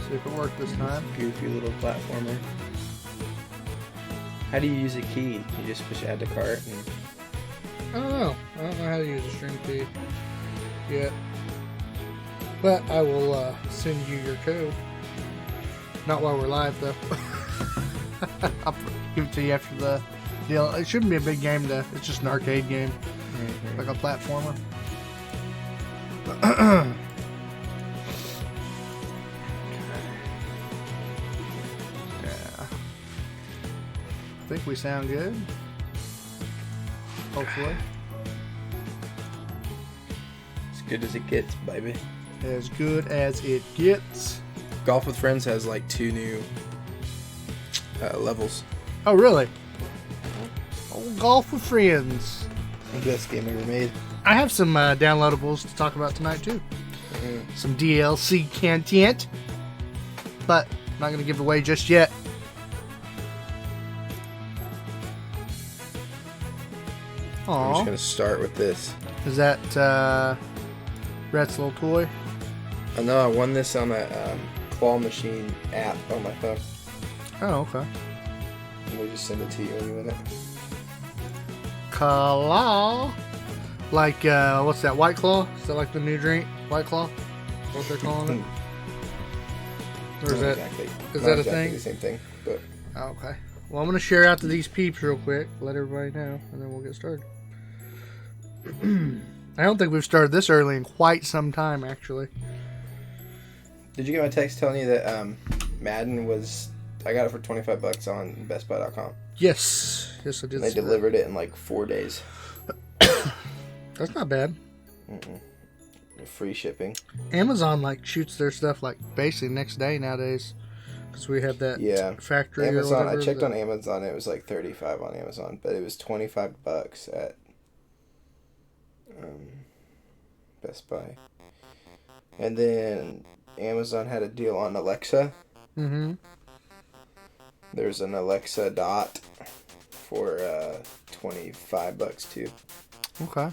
See if it worked this time. Goofy little platformer. How do you use a key? You just push add to cart and... I don't know. I don't know how to use a stream key yet. But I will send you your code. Not while we're live, though. I'll give it to you after the deal. It shouldn't be a big game, though. It's just an arcade game. Mm-hmm. Like a platformer. Yeah. I think we sound good. Hopefully. As good as it gets, baby. As good as it gets. Golf with Friends has like 2 new levels. Oh, really? Oh, Golf with Friends. The best game ever made. I have some downloadables to talk about tonight, too. Mm-hmm. Some DLC content. But I'm not going to give it away just yet. I'm just going to start with this. Is that Rhett's little toy? I know I won this on a claw machine app on my phone. Oh, okay. And we just send it to you when you win it. Claw? Like, what's that, White Claw? Is that like the new drink? White Claw? What they're calling it? Or is that, exactly. Is that a exactly thing? The same thing, but... Oh, okay. Well, I'm going to share out to these peeps real quick. Let everybody know, and then we'll get started. I don't think we've started this early in quite some time, actually. Did you get my text telling you that Madden was... I got it for $25 on BestBuy.com. Yes. Yes, I did. And they delivered it in like 4 days. That's not bad. Mm-mm. Free shipping. Amazon like shoots their stuff like basically next day nowadays. Because we have that factory Amazon, or whatever. I checked on Amazon. It was like $35 on Amazon. But it was $25 at Best Buy. And then Amazon had a deal on Alexa. Mm-hmm. There's an Alexa Dot for $25 too. Okay.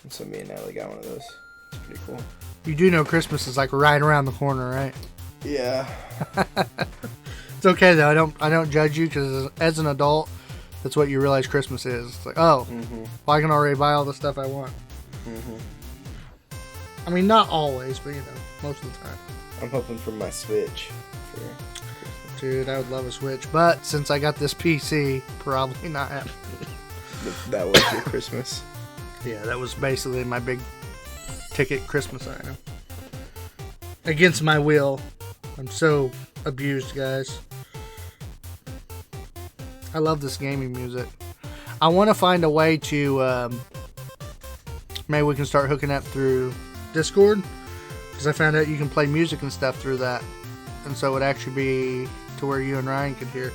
And so me and Natalie got one of those. It's pretty cool. You do know Christmas is like right around the corner, right? Yeah. It's okay though. I don't judge you because as an adult, that's what you realize Christmas is. It's like, oh, well, I can already buy all the stuff I want. Mm-hmm. I mean, not always, but you know, most of the time. I'm hoping for my Switch. Dude, I would love a Switch, but since I got this PC, probably not happening. That was your Christmas. Yeah, that was basically my big ticket Christmas item. Against my will. I'm so abused, guys. I love this gaming music. I want to find a way to... maybe we can start hooking up through Discord. Because I found out you can play music and stuff through that. And so it would actually be to where you and Ryan could hear.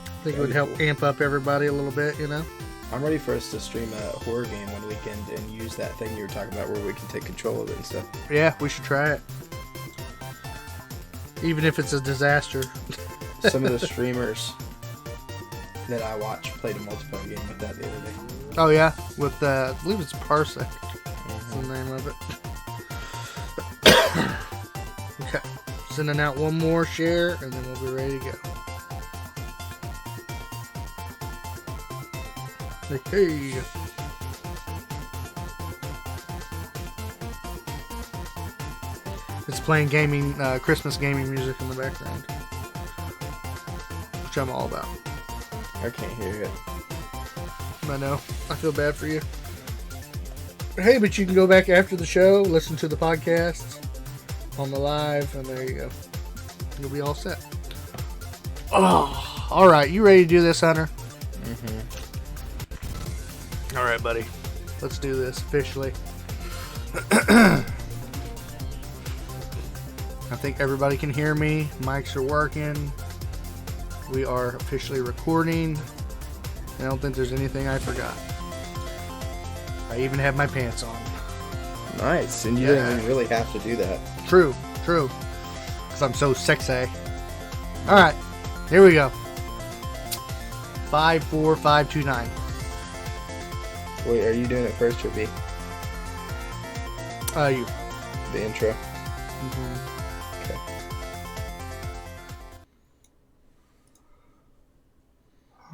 I think it would help amp up everybody a little bit, you know? I'm ready for us to stream a horror game one weekend and use that thing you were talking about where we can take control of it and stuff. Yeah, we should try it. Even if it's a disaster. Some of the streamers that I watch played a multiplayer game with that the other day. Oh, yeah? With, I believe it's Parsec. That's the name of it. Okay. Sending out one more share, and then we'll be ready to go. Hey. It's playing gaming, Christmas gaming music in the background. Which I'm all about. I can't hear it. I know. I feel bad for you. Hey, but you can go back after the show, listen to the podcast on the live, and there you go. You'll be all set. Oh, all right. You ready to do this, Hunter? Mm-hmm. All right, buddy. Let's do this officially. I think everybody can hear me. Mics are working. We are officially recording. I don't think there's anything I forgot. I even have my pants on. Nice. And you didn't even really have to do that. True. Because I'm so sexy. All right. Here we go. 5, 4, 5, 2, 9. Wait, are you doing it first or B? You. The intro. Mm-hmm. Okay.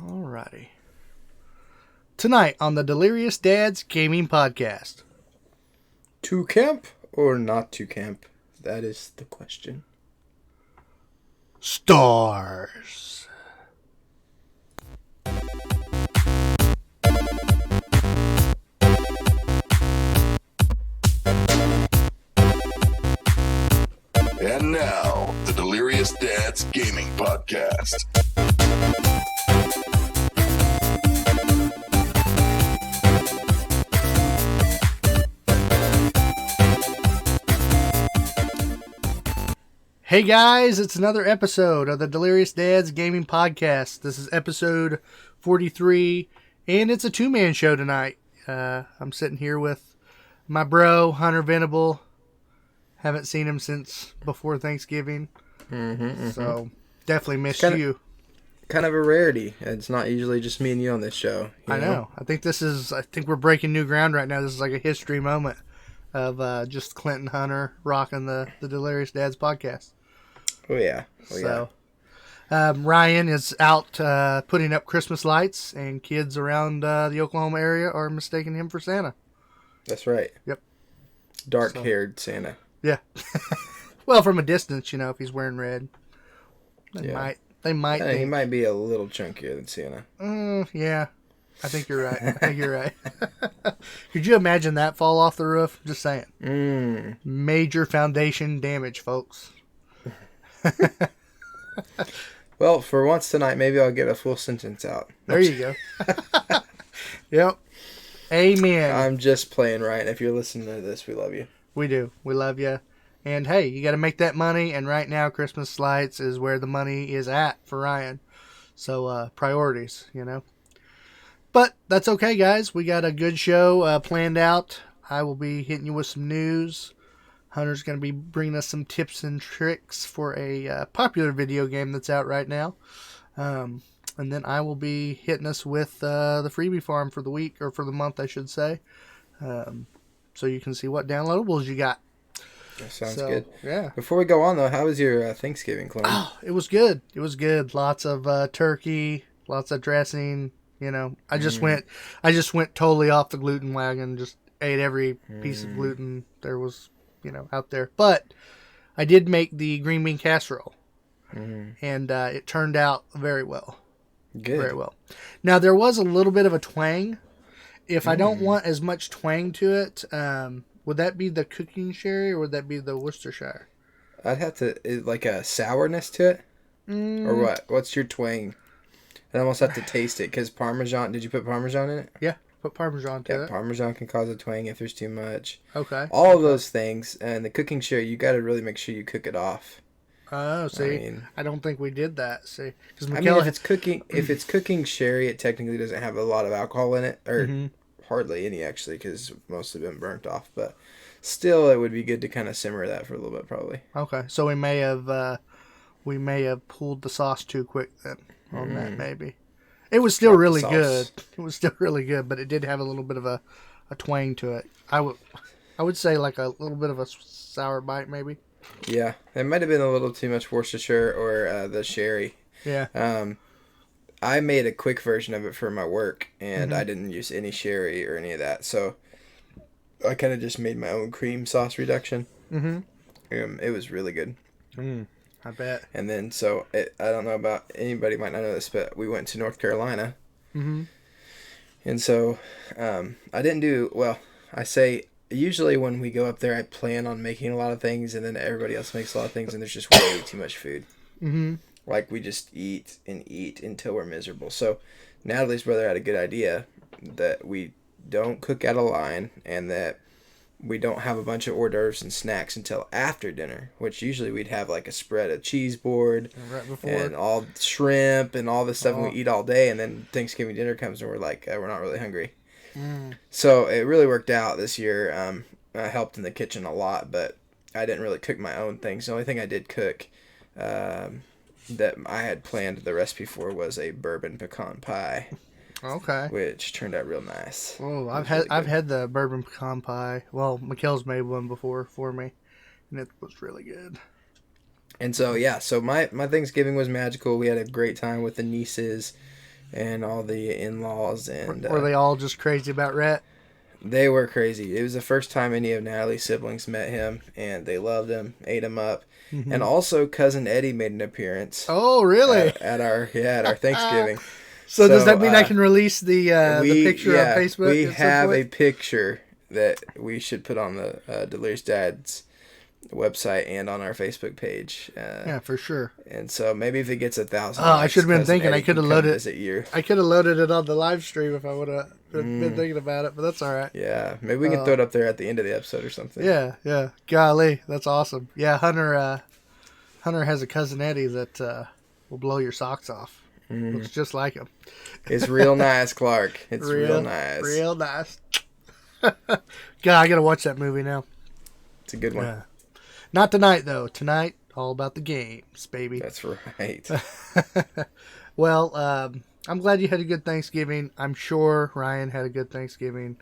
Alrighty. Tonight on the Delirious Dads Gaming Podcast. To camp or not to camp? That is the question. Stars. And now, the Delirious Dads Gaming Podcast. Hey guys, it's another episode of the Delirious Dads Gaming Podcast. This is episode 43, and it's a two-man show tonight. I'm sitting here with my bro, Hunter Venable. Haven't seen him since before Thanksgiving, so definitely missed you. Kind of a rarity. It's not usually just me and you on this show. I know. I think we're breaking new ground right now. This is like a history moment of just Clinton Hunter rocking the Delirious Dads Podcast. Oh, yeah. Ryan is out putting up Christmas lights, and kids around the Oklahoma area are mistaking him for Santa. That's right. Yep. Dark-haired Santa. Yeah. Well, from a distance, if he's wearing red. They might think. He might be a little chunkier than Santa. Yeah. I think you're right. Could you imagine that fall off the roof? Just saying. Major foundation damage, folks. Well, for once tonight, maybe I'll get a full sentence out. There you go. Yep. Amen. I'm just playing, Ryan. If you're listening to this, we love you. We do. We love you. And hey, you got to make that money. And right now, Christmas lights is where the money is at for Ryan. So priorities, But that's okay, guys. We got a good show planned out. I will be hitting you with some news. Hunter's going to be bringing us some tips and tricks for a popular video game that's out right now. And then I will be hitting us with the freebie farm for the week, or for the month, I should say. So you can see what downloadables you got. That sounds good. Yeah. Before we go on, though, how was your Thanksgiving, Clone? Oh, it was good. It was good. Lots of turkey, lots of dressing. I just went totally off the gluten wagon. Just ate every piece of gluten there was, out there. But I did make the green bean casserole, and it turned out very well. Good. Very well. Now there was a little bit of a twang. If I don't want as much twang to it, would that be the cooking sherry or would that be the Worcestershire? I'd have to, like a sourness to it? Or what? What's your twang? I almost have to taste it, because Parmesan, did you put Parmesan in it? Yeah, put Parmesan to it. Parmesan can cause a twang if there's too much. Okay. All of those things. And the cooking sherry, you got to really make sure you cook it off. Oh, see, I don't think we did that. See, because if it's cooking sherry, it technically doesn't have a lot of alcohol in it, or hardly any actually, because most have been burnt off. But still, it would be good to kind of simmer that for a little bit, probably. Okay, so we may have pulled the sauce too quick then on that. Maybe it was still really good. It was still really good, but it did have a little bit of a twang to it. I would say like a little bit of a sour bite, maybe. Yeah, it might have been a little too much Worcestershire or the sherry. Yeah. I made a quick version of it for my work, and I didn't use any sherry or any of that, so I kind of just made my own cream sauce reduction. It was really good. I bet. And then, I don't know about anybody might not know this, but we went to North Carolina. And so, I didn't do, well, I say, usually when we go up there, I plan on making a lot of things, and then everybody else makes a lot of things, and there's just way too much food. Like, we just eat and eat until we're miserable. So, Natalie's brother had a good idea that we don't cook out of line, and that we don't have a bunch of hors d'oeuvres and snacks until after dinner, which usually we'd have like a spread of cheese board right before, and all shrimp and all this stuff, and we eat all day, and then Thanksgiving dinner comes and we're like, we're not really hungry. So it really worked out this year. I helped in the kitchen a lot, but I didn't really cook my own things. The only thing I did cook that I had planned the recipe for was a bourbon pecan pie. Okay. Which turned out real nice. Oh, I've had the bourbon pecan pie. Well, Mikkel's made one before for me, and it was really good. And so, yeah, so my Thanksgiving was magical. We had a great time with the nieces and all the in-laws. And Were they all just crazy about Rhett? they were crazy. It was the first time any of Natalie's siblings met him, and they loved him, ate him up. Mm-hmm. And also, Cousin Eddie made an appearance. Oh, really? At our Thanksgiving. So does that mean I can release the picture on Facebook? We have a picture that we should put on the Delirious Dad's website and on our Facebook page. Yeah, for sure. And so maybe if it gets 1,000, I should have been thinking. I could have loaded it. I could have loaded it on the live stream if I would have been thinking about it, but that's all right. Yeah, maybe we can throw it up there at the end of the episode or something. Yeah. Golly, that's awesome. Yeah, Hunter has a cousin Eddie that will blow your socks off. Looks just like him. It's real nice, Clark. It's real nice. Real nice. God, I gotta watch that movie now. It's a good one. Yeah. Not tonight, though. Tonight, all about the games, baby. That's right. Well, I'm glad you had a good Thanksgiving. I'm sure Ryan had a good Thanksgiving.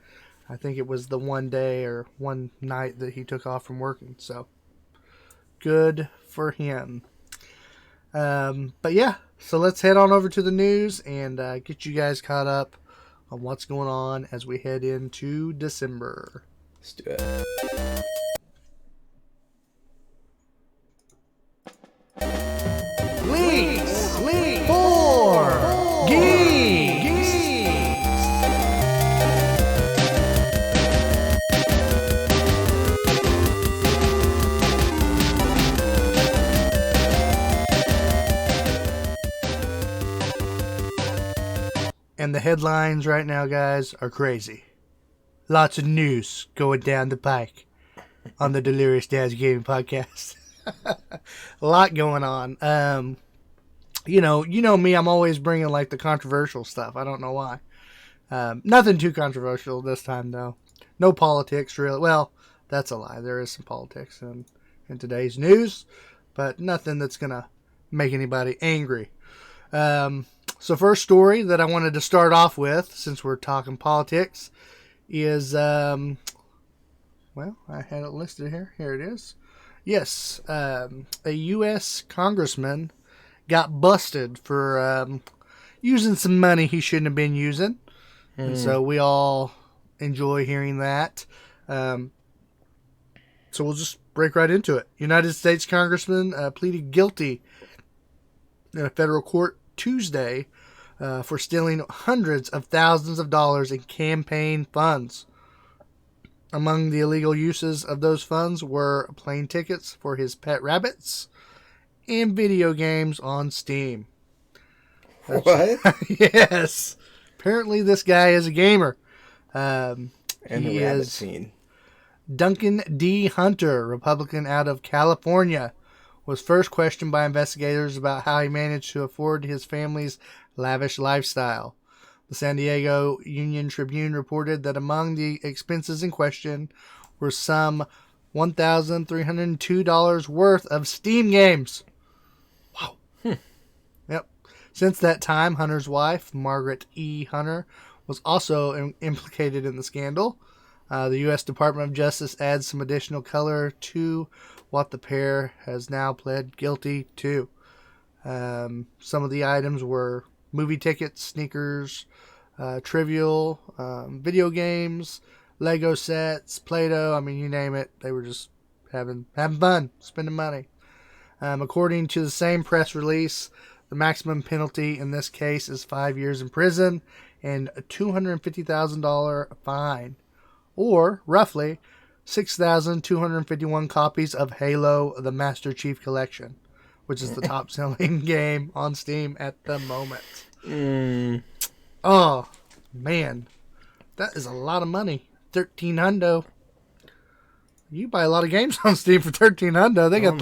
I think it was the one day or one night that he took off from working. So, good for him. But yeah, so let's head on over to the news and get you guys caught up on what's going on as we head into December. Let's do it. Leaks for Geeks. And the headlines right now, guys, are crazy. Lots of news going down the pike on the Delirious Dads Gaming Podcast. A lot going on. You know me, I'm always bringing like the controversial stuff. I don't know why. Nothing too controversial this time, though. No politics, really. Well, that's a lie. There is some politics in today's news, but nothing that's going to make anybody angry. So first story that I wanted to start off with, since we're talking politics, is, well, I had it listed here. Here it is. Yes, a U.S. congressman got busted for using some money he shouldn't have been using. And so we all enjoy hearing that. So we'll just break right into it. United States congressman pleaded guilty in a federal court Tuesday for stealing hundreds of thousands of dollars in campaign funds. Among the illegal uses of those funds were plane tickets for his pet rabbits and video games on Steam. What? Yes. Apparently this guy is a gamer. And the rabbit scene. Duncan D. Hunter, Republican out of California, was first questioned by investigators about how he managed to afford his family's lavish lifestyle. The San Diego Union Tribune reported that among the expenses in question were some $1,302 worth of Steam games. Wow. Yep. Since that time, Hunter's wife, Margaret E. Hunter, was also implicated in the scandal. The U.S. Department of Justice adds some additional color to what the pair has now pled guilty to. Some of the items were movie tickets, sneakers, trivial, video games, Lego sets, Play-Doh. I mean, you name it. They were just having fun, spending money. According to the same press release, the maximum penalty in this case is 5 years in prison and a $250,000 fine, or roughly 6,251 copies of Halo: The Master Chief Collection, which is the top-selling game on Steam at the moment. Oh, man. That is a lot of money. $1,300. You buy a lot of games on Steam for $1,300. They got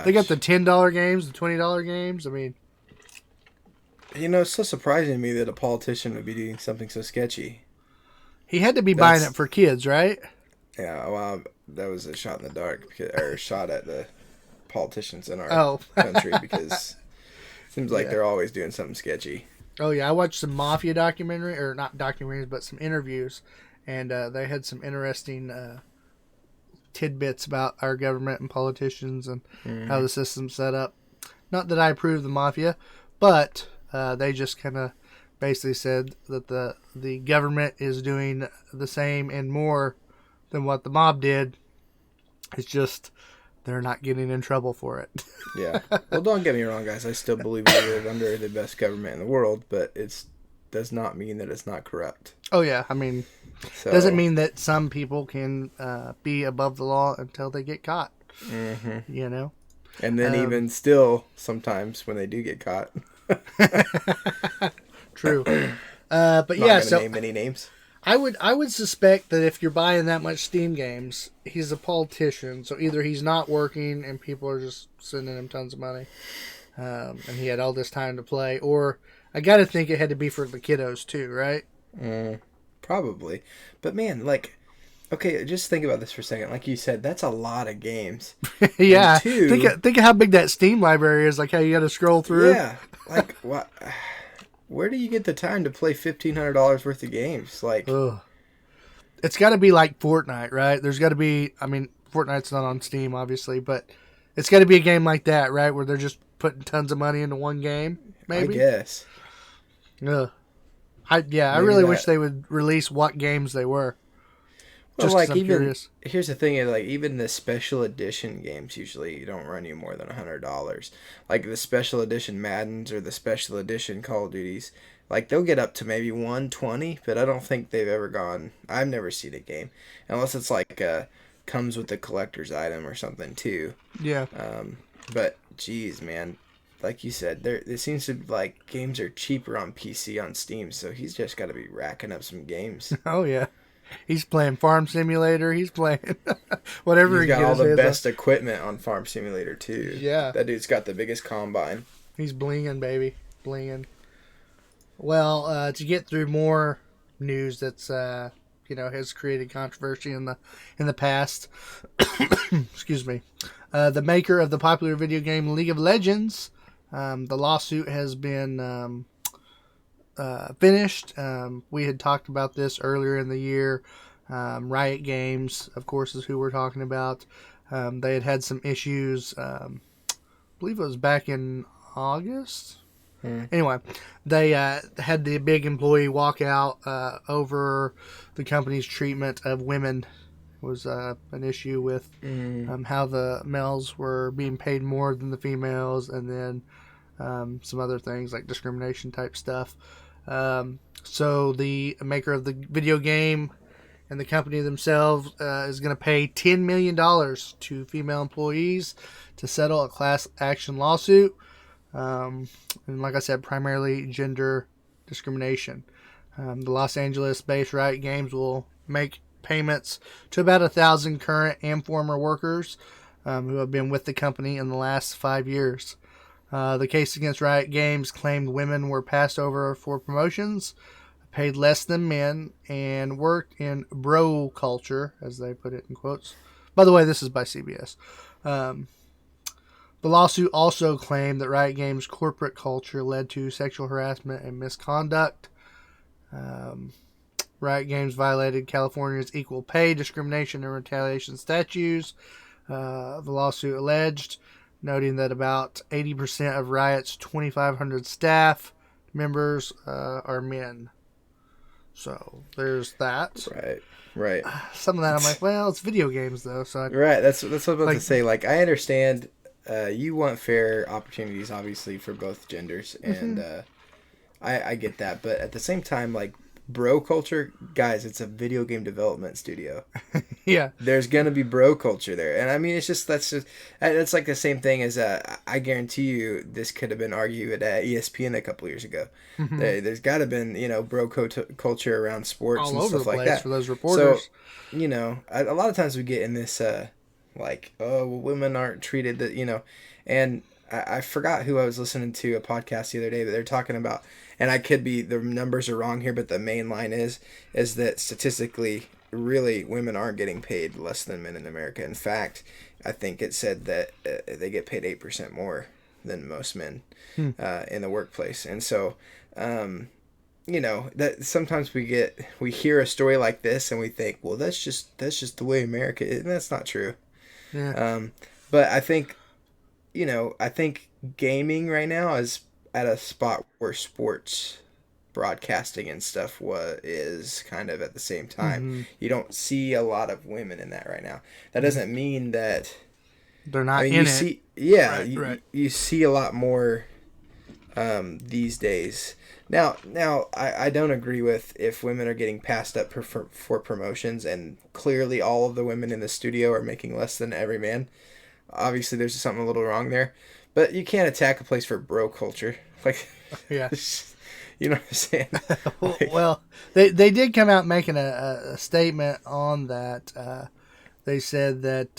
they got the $10 games, the $20 games. I mean, you know, it's so surprising to me that a politician would be doing something so sketchy. He had to be buying it for kids, right? Yeah, well, that was a shot in the dark, or a shot at the politicians in our country, because it seems like they're always doing something sketchy. Oh, yeah. I watched some mafia documentary, or not documentaries, but some interviews, and they had some interesting tidbits about our government and politicians and how the system's set up. Not that I approve of the mafia, but they just kind of basically said that the government is doing the same and more than what the mob did. It's just they're not getting in trouble for it. Yeah. Well, don't get me wrong, guys. I still believe we live under the best government in the world, but it does not mean that it's not corrupt. Oh, yeah. I mean, doesn't mean that some people can be above the law until they get caught. Mm-hmm. You know? And then even still, sometimes when they do get caught. True. But yeah, so name any names. I would suspect that if you're buying that much Steam games, he's a politician. So either he's not working and people are just sending him tons of money, and he had all this time to play, or I got to think it had to be for the kiddos too, right? Probably. But man, like, okay, just think about this for a second. Like you said, that's a lot of games. Yeah. Think of how big that Steam library is. Like how you got to scroll through. Yeah. Like what? Where do you get the time to play $1,500 worth of games? Like, it's got to be like Fortnite, right? There's got to be. I mean, Fortnite's not on Steam, obviously, but it's got to be a game like that, right? Where they're just putting tons of money into one game. Maybe. I guess. I really wish they would release what games they were. Well, just like I'm even curious. Here's the thing: is like even the special edition games usually don't run you more than $100. Like the special edition Maddens or the special edition Call of Duties, like they'll get up to maybe $120, but I don't think they've ever gone. I've never seen a game unless it's like comes with a collector's item or something too. Yeah. But geez, man, like you said, it seems to like games are cheaper on PC on Steam, so he's just got to be racking up some games. Oh yeah. He's playing Farm Simulator. He's playing whatever. He's got all the best equipment on Farm Simulator too. Yeah. That dude's got the biggest combine. He's blinging, baby. Blinging. Well, to get through more news that's has created controversy in the past. Excuse me. The maker of the popular video game League of Legends, the lawsuit has been finished. We had talked about this earlier in the year. Riot Games, of course, is who we're talking about. They had some issues. I believe it was back in August. Anyway, they had the big employee walkout over the company's treatment of women. It was an issue with how the males were being paid more than the females, and then some other things like discrimination type stuff. So the maker of the video game and the company themselves is going to pay $10 million to female employees to settle a class action lawsuit. And like I said, primarily gender discrimination. The Los Angeles-based Riot Games will make payments to about 1,000 current and former workers who have been with the company in the last 5 years. The case against Riot Games claimed women were passed over for promotions, paid less than men, and worked in bro culture, as they put it in quotes. By the way, this is by CBS. The lawsuit also claimed that Riot Games' corporate culture led to sexual harassment and misconduct. Riot Games violated California's equal pay, discrimination, and retaliation statutes. The lawsuit alleged, noting that about 80% of Riot's 2,500 staff members are men. So there's that. Right. Some of that I'm like, well, it's video games though. So right. That's what I was about to say. Like, I understand you want fair opportunities, obviously, for both genders, and I get that. But at the same time, like, bro culture, guys, it's a video game development studio. Yeah, there's gonna be bro culture there, and I mean, that's like the same thing as I guarantee you this could have been argued at ESPN a couple years ago. There's got to have been bro culture around sports all and over stuff the like place that for those reporters. So a lot of times we get in this like, oh, well, women aren't treated that and I forgot who I was listening to a podcast the other day, but they're talking about, and I could be, the numbers are wrong here, but the main line is that statistically, really, women aren't getting paid less than men in America. In fact, I think it said that they get paid 8% more than most men in the workplace. And so, that sometimes we hear a story like this and we think, well, that's just the way America is, and that's not true. Yeah. But I think gaming right now is at a spot where sports broadcasting and stuff is kind of at the same time. Mm-hmm. You don't see a lot of women in that right now. That doesn't mean that They're not you in it. see, Right. you see a lot more these days. Now, I don't agree with if women are getting passed up for promotions, and clearly all of the women in the studio are making less than every man. Obviously, there's something a little wrong there, but you can't attack a place for bro culture. Like, Yeah. you know what I'm saying? Like, Well, they did come out making a statement on that. They said that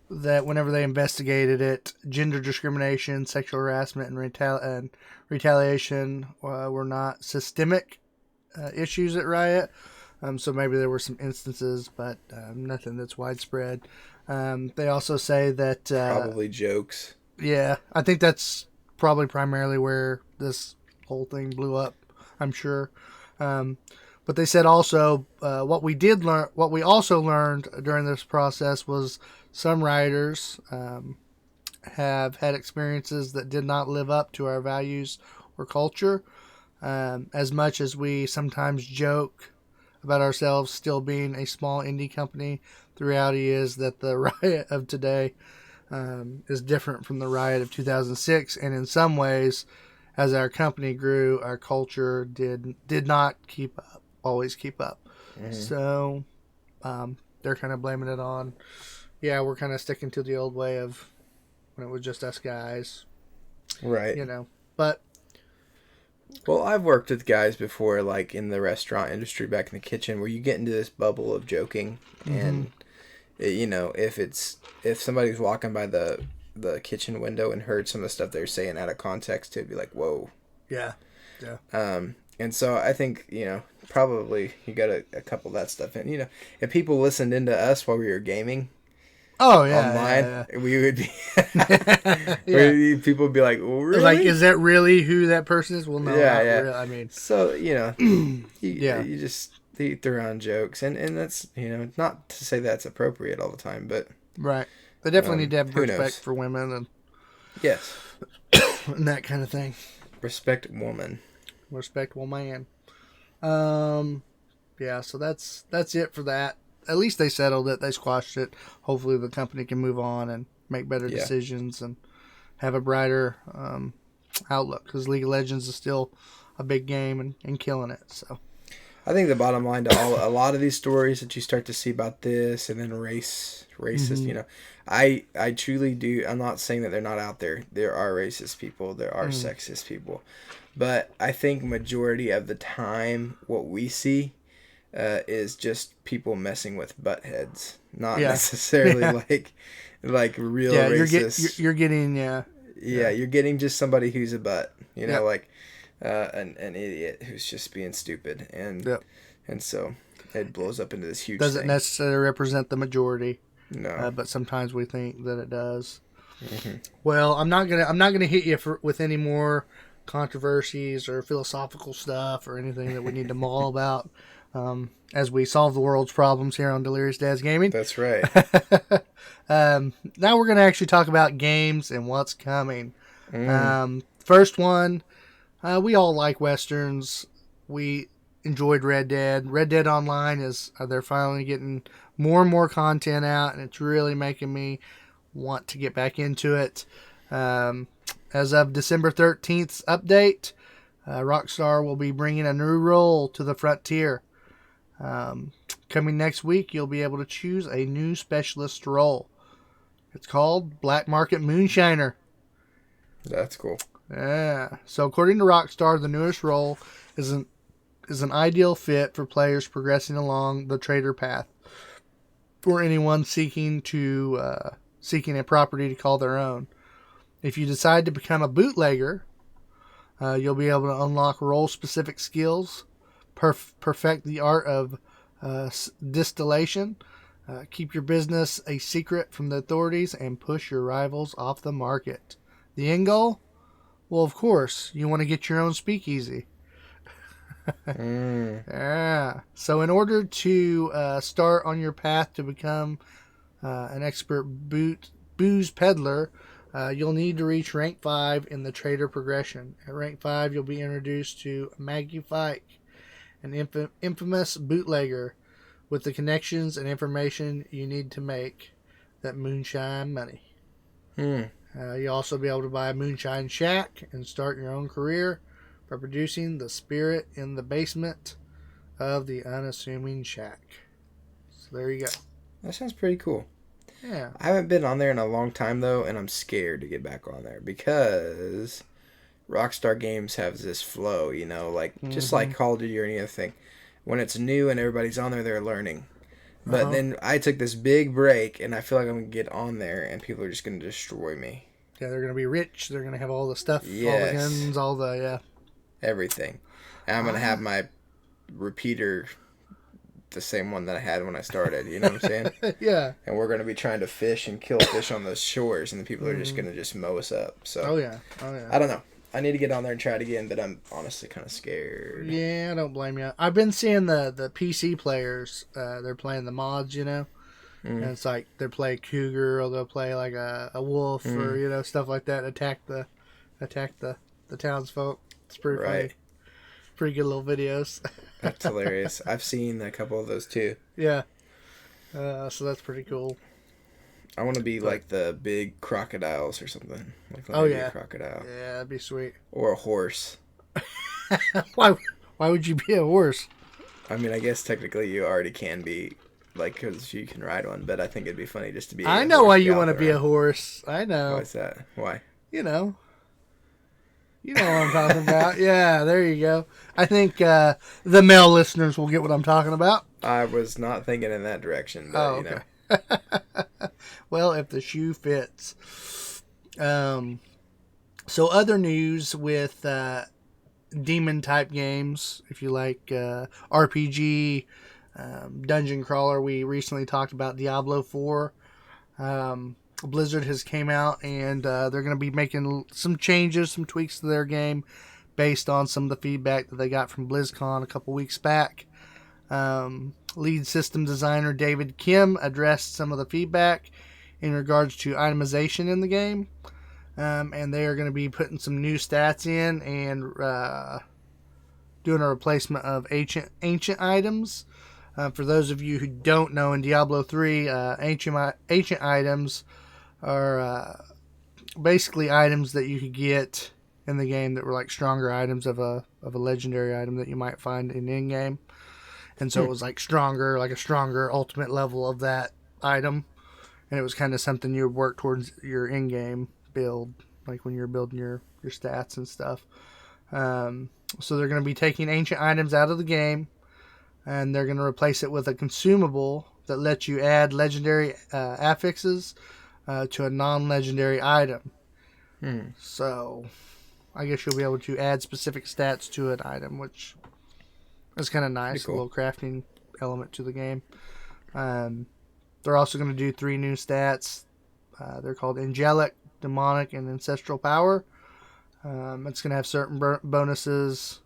that whenever they investigated it, gender discrimination, sexual harassment, and retaliation were not systemic issues at Riot. So maybe there were some instances, but nothing that's widespread. They also say that probably jokes. yeah, I think that's probably primarily where this whole thing blew up, I'm sure. But they said also what we also learned during this process was some writers have had experiences that did not live up to our values or culture. As much as we sometimes joke about ourselves still being a small indie company, the reality is that the Riot of today is different from the Riot of 2006, and in some ways, as our company grew, our culture did not always keep up. Mm-hmm. So they're kind of blaming it on, we're kind of sticking to the old way of when it was just us guys, Right. But well, I've worked with guys before, like in the restaurant industry, back in the kitchen, where you get into this bubble of joking, and if somebody's walking by the kitchen window and heard some of the stuff they're saying out of context, it'd be like, whoa. yeah. And so I think probably you got a couple of that stuff in. If people listened into us while we were gaming. Oh yeah, online, we would be. Yeah. People would be like, well, "Really? Like, is that really who that person is?" Well, no, Yeah, not yeah. really. I mean, so you just throw around jokes, and that's not to say that's appropriate all the time, but right. They definitely need to have who respect knows? for women and Yes, that kind of thing. respect woman. Respectable man. Yeah. So that's it for that. At least they settled it. They squashed it. Hopefully, the company can move on and make better decisions and have a brighter outlook. Because League of Legends is still a big game and killing it. So, I think the bottom line to a lot of these stories that you start to see about this, and then racist. Mm-hmm. I truly do. I'm not saying that they're not out there. There are racist people. There are sexist people, but I think majority of the time, what we see is just people messing with butt heads, not necessarily like real racist. You're getting you're getting just somebody who's a butt, like an idiot who's just being stupid, and so it blows up into this huge doesn't thing. necessarily represent the majority. No, but sometimes we think that it does. Mm-hmm. Well, I'm not gonna hit you with any more controversies or philosophical stuff or anything that we need to mull about as we solve the world's problems here on Delirious Dads Gaming. That's right. Now we're gonna actually talk about games and what's coming. First one, we all like westerns. We enjoyed Red Dead. Red Dead Online they're finally getting more and more content out, and it's really making me want to get back into it. As of December 13th's update, Rockstar will be bringing a new role to the frontier. Coming next week, you'll be able to choose a new specialist role. It's called Black Market Moonshiner. That's cool. Yeah. So according to Rockstar, the newest role is an ideal fit for players progressing along the trader path, or anyone seeking a property to call their own. If you decide to become a bootlegger, you'll be able to unlock role-specific skills, perfect the art of distillation, keep your business a secret from the authorities, and push your rivals off the market. The end goal? Well, of course, you want to get your own speakeasy. Yeah. So in order to start on your path to become an expert booze peddler, you'll need to reach rank 5 in the trader progression. At rank 5, you'll be introduced to Maggie Fike, an infamous bootlegger with the connections and information you need to make that moonshine money. You'll also be able to buy a moonshine shack and start your own career by producing the spirit in the basement of the unassuming shack. So there you go. That sounds pretty cool. Yeah. I haven't been on there in a long time, though, and I'm scared to get back on there because Rockstar Games has this flow, you know, like just like Call of Duty or any other thing. When it's new and everybody's on there, they're learning. But then I took this big break, and I feel like I'm going to get on there, and people are just going to destroy me. Yeah, they're going to be rich. They're going to have all the stuff, all the guns, all the, everything. And I'm going to have my repeater, the same one that I had when I started, you know what I'm saying? Yeah. And we're going to be trying to fish and kill fish on those shores, and the people are just going to just mow us up. So Oh, yeah. I don't know. I need to get on there and try it again, but I'm honestly kind of scared. Yeah, I don't blame you. I've been seeing the PC players, they're playing the mods, you know? And it's like they play cougar, or they'll play like a wolf, or, you know, stuff like that, attack the townsfolk. It's pretty funny. Pretty good little videos. That's hilarious. I've seen a couple of those too. Yeah. So that's pretty cool. I want to be like the big crocodiles or something. Like a crocodile. Yeah, that'd be sweet. Or a horse. Why would you be a horse? I mean, I guess technically you already can be, like, because you can ride one, but I think it'd be funny just to be I know why you want to be a horse. I know. Why is that? Why? You know what I'm talking about. Yeah, there you go. I think the male listeners will get what I'm talking about. I was not thinking in that direction, but, you know. Well, if the shoe fits. So other news with demon-type games, if you like RPG, dungeon crawler, we recently talked about Diablo 4. Blizzard has came out, and they're going to be making some changes, some tweaks to their game based on some of the feedback that they got from BlizzCon a couple weeks back. Lead system designer David Kim addressed some of the feedback in regards to itemization in the game. And they are going to be putting some new stats in and doing a replacement of ancient items. For those of you who don't know, in Diablo 3, ancient items are basically items that you could get in the game that were like stronger items of a legendary item that you might find in game. And so it was like a stronger ultimate level of that item. And it was kind of something you would work towards your in-game build, like when you're building your stats and stuff. So they're going to be taking ancient items out of the game, and they're going to replace it with a consumable that lets you add legendary affixes to a non-legendary item. So I guess you'll be able to add specific stats to an item, which is kind of nice. Cool. A little crafting element to the game. They're also going to do 3 new stats. They're called Angelic, Demonic, and Ancestral Power. It's going to have certain bonuses.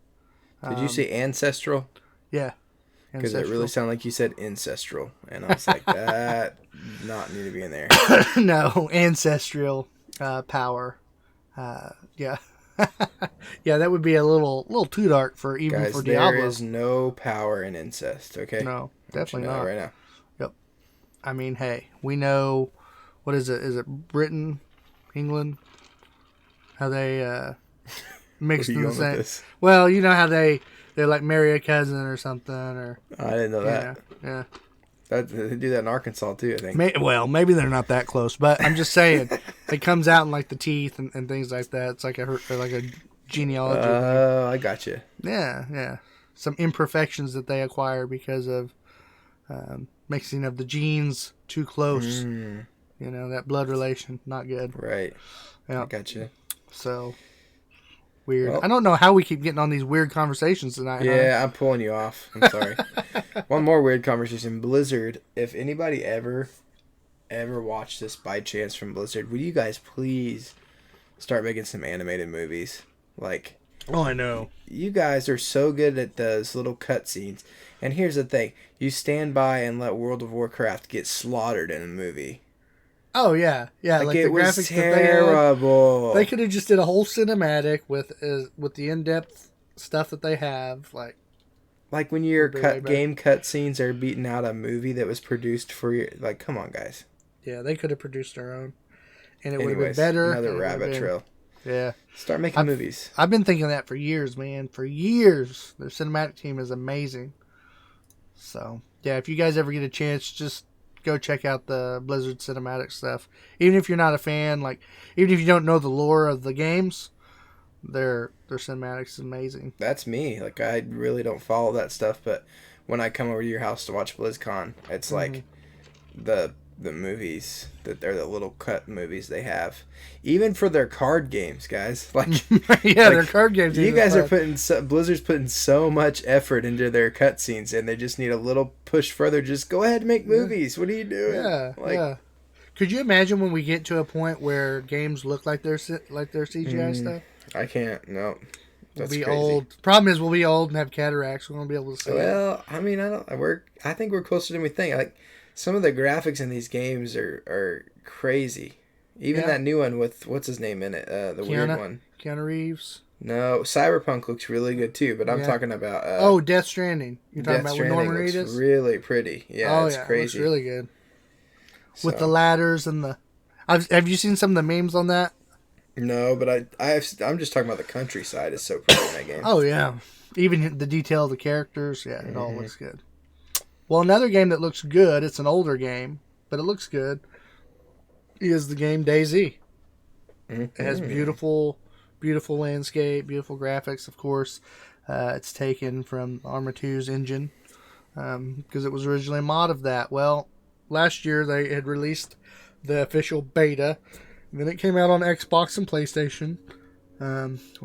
Did you say Ancestral? Yeah. Because it really sounded like you said Ancestral. And I was like, that not need to be in there. No, Ancestral Power. Yeah. Yeah, that would be a little too dark for Diablo. There is no power in incest, okay? No, definitely not. Right now. Yep. I mean, hey, we know, what is it? Is it Britain, England? How they mixed in the same. Well, you know how they like marry a cousin or something, or I didn't know that. Yeah. They do that in Arkansas too, I think. Maybe they're not that close, but I'm just saying it comes out in like the teeth and things like that. It's like a genealogy. Oh, I got you. Yeah. Some imperfections that they acquire because of mixing of the genes too close. You know, that blood relation, not good. Right. Yeah. I got you. So weird. Well, I don't know how we keep getting on these weird conversations tonight. Yeah, I'm pulling you off. I'm sorry. One more weird conversation. Blizzard, if anybody ever watched this by chance from Blizzard, would you guys please start making some animated movies. Like, Oh, I know. you guys are so good at those little cutscenes. And here's the thing. You stand by and let World of Warcraft get slaughtered in a movie. Oh yeah, yeah. Like, Like it the was graphics terrible. they could have just did a whole cinematic with the in-depth stuff that they have. Like when your Would be way better. game cutscenes are beating out a movie that was produced for your... Like, come on, guys. Yeah, they could have produced their own, and it would have been Anyways, better. another and it would have rabbit been- trail. Yeah, Start making movies. I've been thinking that for years, man. For years, their cinematic team is amazing. So yeah, if you guys ever get a chance, just go check out the Blizzard cinematic stuff. Even if you're not a fan, like even if you don't know the lore of the games, their cinematics is amazing. That's me. Like, I really don't follow that stuff, but when I come over to your house to watch BlizzCon, it's like the movies that they're the little cut movies they have, even for their card games, guys. Like, Yeah, their card games. you even guys are fun. Blizzard's putting so much effort into their cutscenes, and they just need a little push further. Just go ahead and make movies. What are you doing? Yeah, Like, yeah. Could you imagine when we get to a point where games look like their CGI stuff? I can't. No, We'll that's be crazy. old. Problem is, we'll be old and have cataracts. We won't be able to see it. Well, I mean, I think we're closer than we think. Like, some of the graphics in these games are crazy. Even Yeah. that new one with what's his name in it, the weird one. Keanu Reeves. No, Cyberpunk looks really good too. But I'm Yeah. talking about Death Stranding. You're talking Death about with Norman Stranding looks Reedus? really pretty. Yeah, it's It crazy. looks really good. With So- the ladders and the... have you seen some of the memes on that? No, but I'm just talking about the countryside is so pretty in that game. Oh, yeah. Even the detail of the characters. Yeah, it Mm-hmm. all looks good. Well, another game that looks good, it's an older game, but it looks good, is the game DayZ. It has beautiful landscape, beautiful graphics, of course. It's taken from Arma 2's engine because it was originally a mod of that. Well, last year they had released the official beta. Then it came out on Xbox and PlayStation.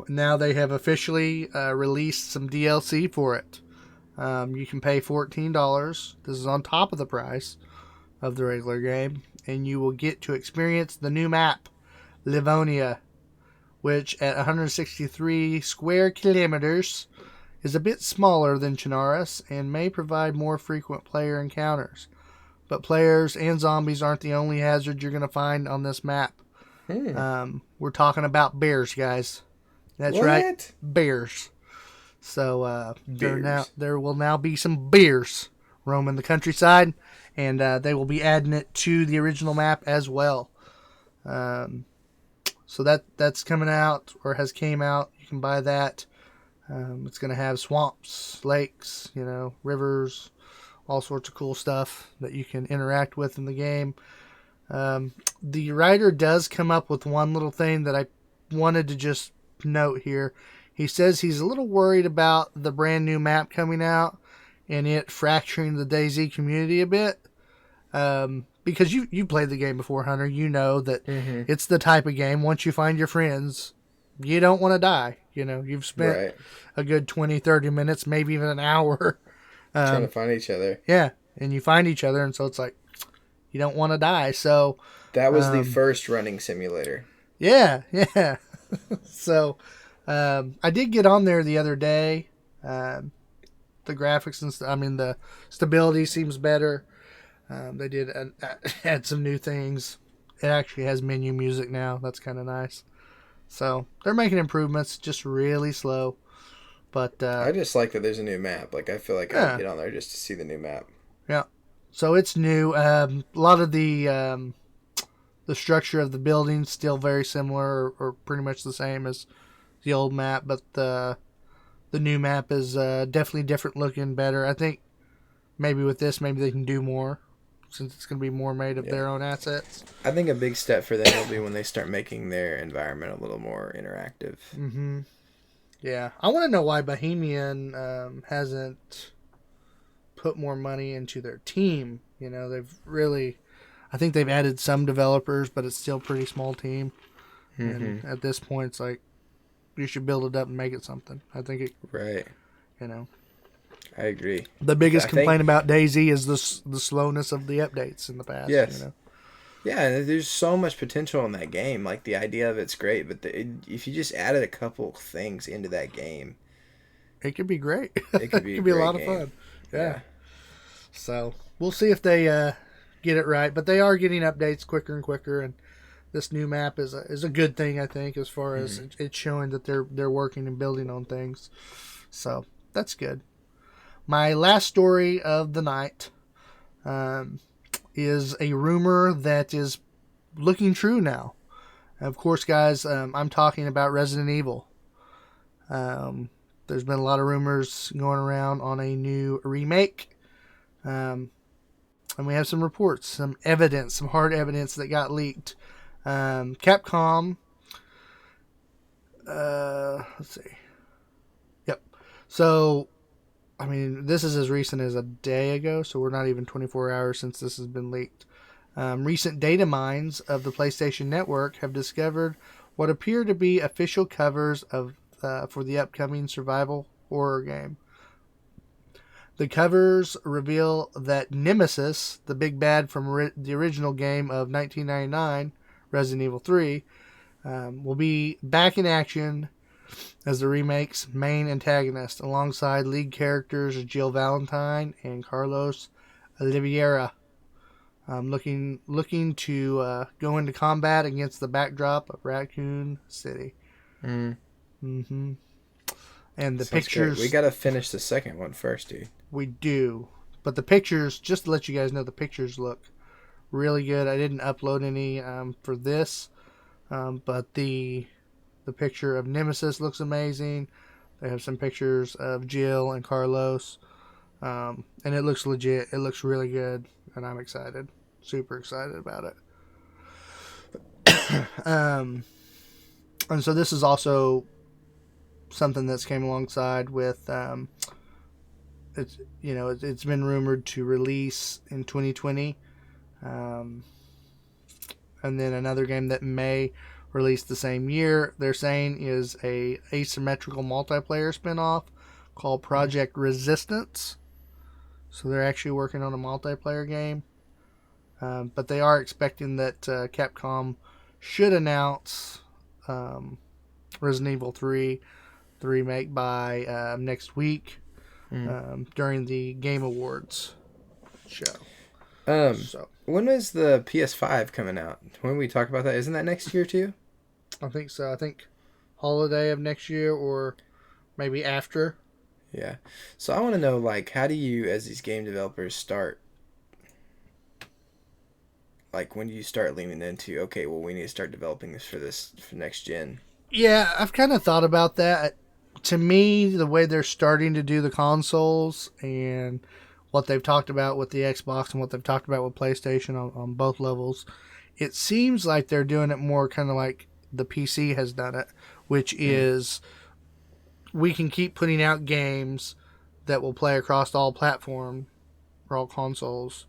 Now they have officially released some DLC for it. You can pay $14. This is on top of the price of the regular game. And you will get to experience the new map, Livonia, which at 163 square kilometers is a bit smaller than Chernarus and may provide more frequent player encounters. But players and zombies aren't the only hazards you're going to find on this map. We're talking about bears, guys. That's right, What? bears. So Bears. there will now be some bears roaming the countryside, and they will be adding it to the original map as well. So that's coming out or has came out. You can buy that. It's going to have swamps, lakes, rivers, all sorts of cool stuff that you can interact with in the game. The writer does come up with one little thing that I wanted to just note here. He says he's a little worried about the brand new map coming out and it fracturing the DayZ community a bit. Because you played the game before, Hunter. You know that it's the type of game, once you find your friends, you don't want to die. You've spent Right. a good 20, 30 minutes, maybe even an hour. Trying to find each other. Yeah, and you find each other, and so it's like, you don't want to die. So, That was the first running simulator. yeah. So, I did get on there the other day. The graphics and the stability seems better. They did add some new things. It actually has menu music now. That's kind of nice. So they're making improvements, just really slow. But I just like that there's a new map. Like, I feel like Yeah. I'd get on there just to see the new map. yeah, so it's new. A lot of the structure of the buildings still very similar or pretty much the same as the old map, but the new map is definitely different looking, better. I think maybe with this, maybe they can do more since it's going to be more made of their own assets. I think a big step for them will be when they start making their environment a little more interactive. Mm-hmm. Yeah, I want to know why Bohemian hasn't put more money into their team. They've really, I think they've added some developers, but it's still a pretty small team. And at this point, it's like, you should build it up and make it something. I think it, Right. I agree. the biggest I think- complaint about DayZ is the slowness of the updates in the past. Yes. Yeah, there's so much potential in that game. Like the idea of it's great, but if you just added a couple things into that game, It could be great. it could It be a could be a great lot of game. fun. Yeah. Yeah. So we'll see if they get it right. But they are getting updates quicker and quicker, and this new map is a good thing, I think, as far as it's showing that they're working and building on things. So that's good. My last story of the night is a rumor that is looking true now. Of course, guys, I'm talking about Resident Evil. There's been a lot of rumors going around on a new remake. And we have some reports, some evidence, some hard evidence that got leaked. Capcom, let's see. Yep. So, I mean, this is as recent as a day ago, so we're not even 24 hours since this has been leaked. Recent data mines of the PlayStation Network have discovered what appear to be official covers of for the upcoming survival horror game. The covers reveal that Nemesis, the big bad from the original game of 1999, Resident Evil 3, will be back in action as the remake's main antagonist, alongside lead characters Jill Valentine and Carlos Oliveira. Looking to go into combat against the backdrop of Raccoon City. Mm-hmm. And the Sounds pictures... great. We got to finish the second one first, dude. We do. But the pictures, just to let you guys know, the pictures look really good. I didn't upload any for this, but the picture of Nemesis looks amazing. They have some pictures of Jill and Carlos, and it looks legit. It looks really good, and I'm excited. Super excited about it. And so this is also something that's came alongside with... it's been rumored to release in 2020, and then another game that may release the same year, they're saying, is a asymmetrical multiplayer spinoff called Project Resistance. So they're actually working on a multiplayer game, but they are expecting that Capcom should announce Resident Evil 3, the remake, by next week. During the Game Awards show. When is the PS5 coming out? When we talk about that, isn't that next year too? I think so. I think holiday of next year, or maybe after. Yeah. So I want to know, like, how do you, as these game developers, start? Like, when do you start leaning into, okay, well, we need to start developing this for next gen? Yeah, I've kind of thought about that. To me, the way they're starting to do the consoles and what they've talked about with the Xbox and what they've talked about with PlayStation on both levels, it seems like they're doing it more kind of like the PC has done it, which is we can keep putting out games that will play across all platforms or all consoles.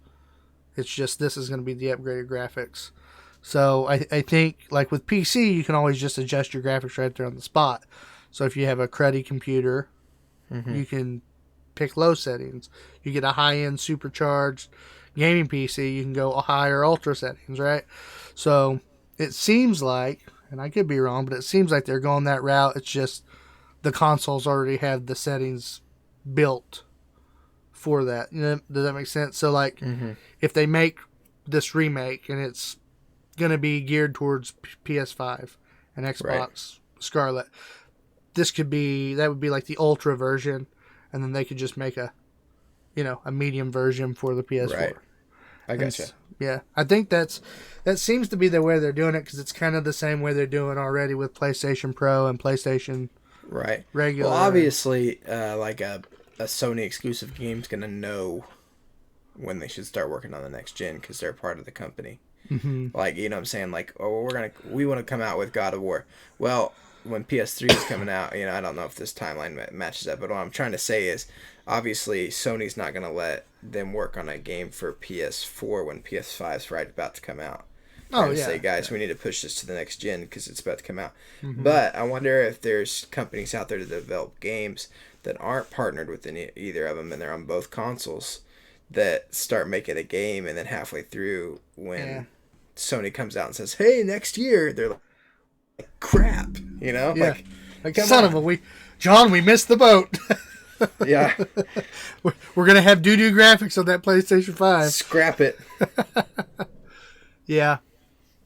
It's just this is going to be the upgraded graphics. So I think, like with PC, you can always just adjust your graphics right there on the spot. So if you have a cruddy computer, you can pick low settings. You get a high-end supercharged gaming PC, you can go higher ultra settings, right? So it seems like, and I could be wrong, but it seems like they're going that route. It's just the consoles already have the settings built for that. You know, does that make sense? So like, if they make this remake and it's going to be geared towards PS5 and Xbox Scarlet, that would be like the ultra version, and then they could just make a medium version for the PS4. Right. I gotcha. Yeah, I think that seems to be the way they're doing it, because it's kind of the same way they're doing already with PlayStation Pro and PlayStation regular. Well, obviously, like a Sony exclusive game's gonna know when they should start working on the next gen, because they're part of the company. Like, you know what I'm saying? Like, we want to come out with God of War. Well, when PS3 is coming out, I don't know if this timeline matches up, but what I'm trying to say is, obviously, Sony's not going to let them work on a game for PS4 when PS5's about to come out. Say, guys, we need to push this to the next gen because it's about to come out. But I wonder if there's companies out there to develop games that aren't partnered with either of them, and they're on both consoles, that start making a game, and then halfway through, when Sony comes out and says, "Hey, next year," they're like, "Crap," you know? Yeah. Like Son of a John, we missed the boat. Yeah. We're gonna have doo-doo graphics on that PlayStation 5. Scrap it. Yeah.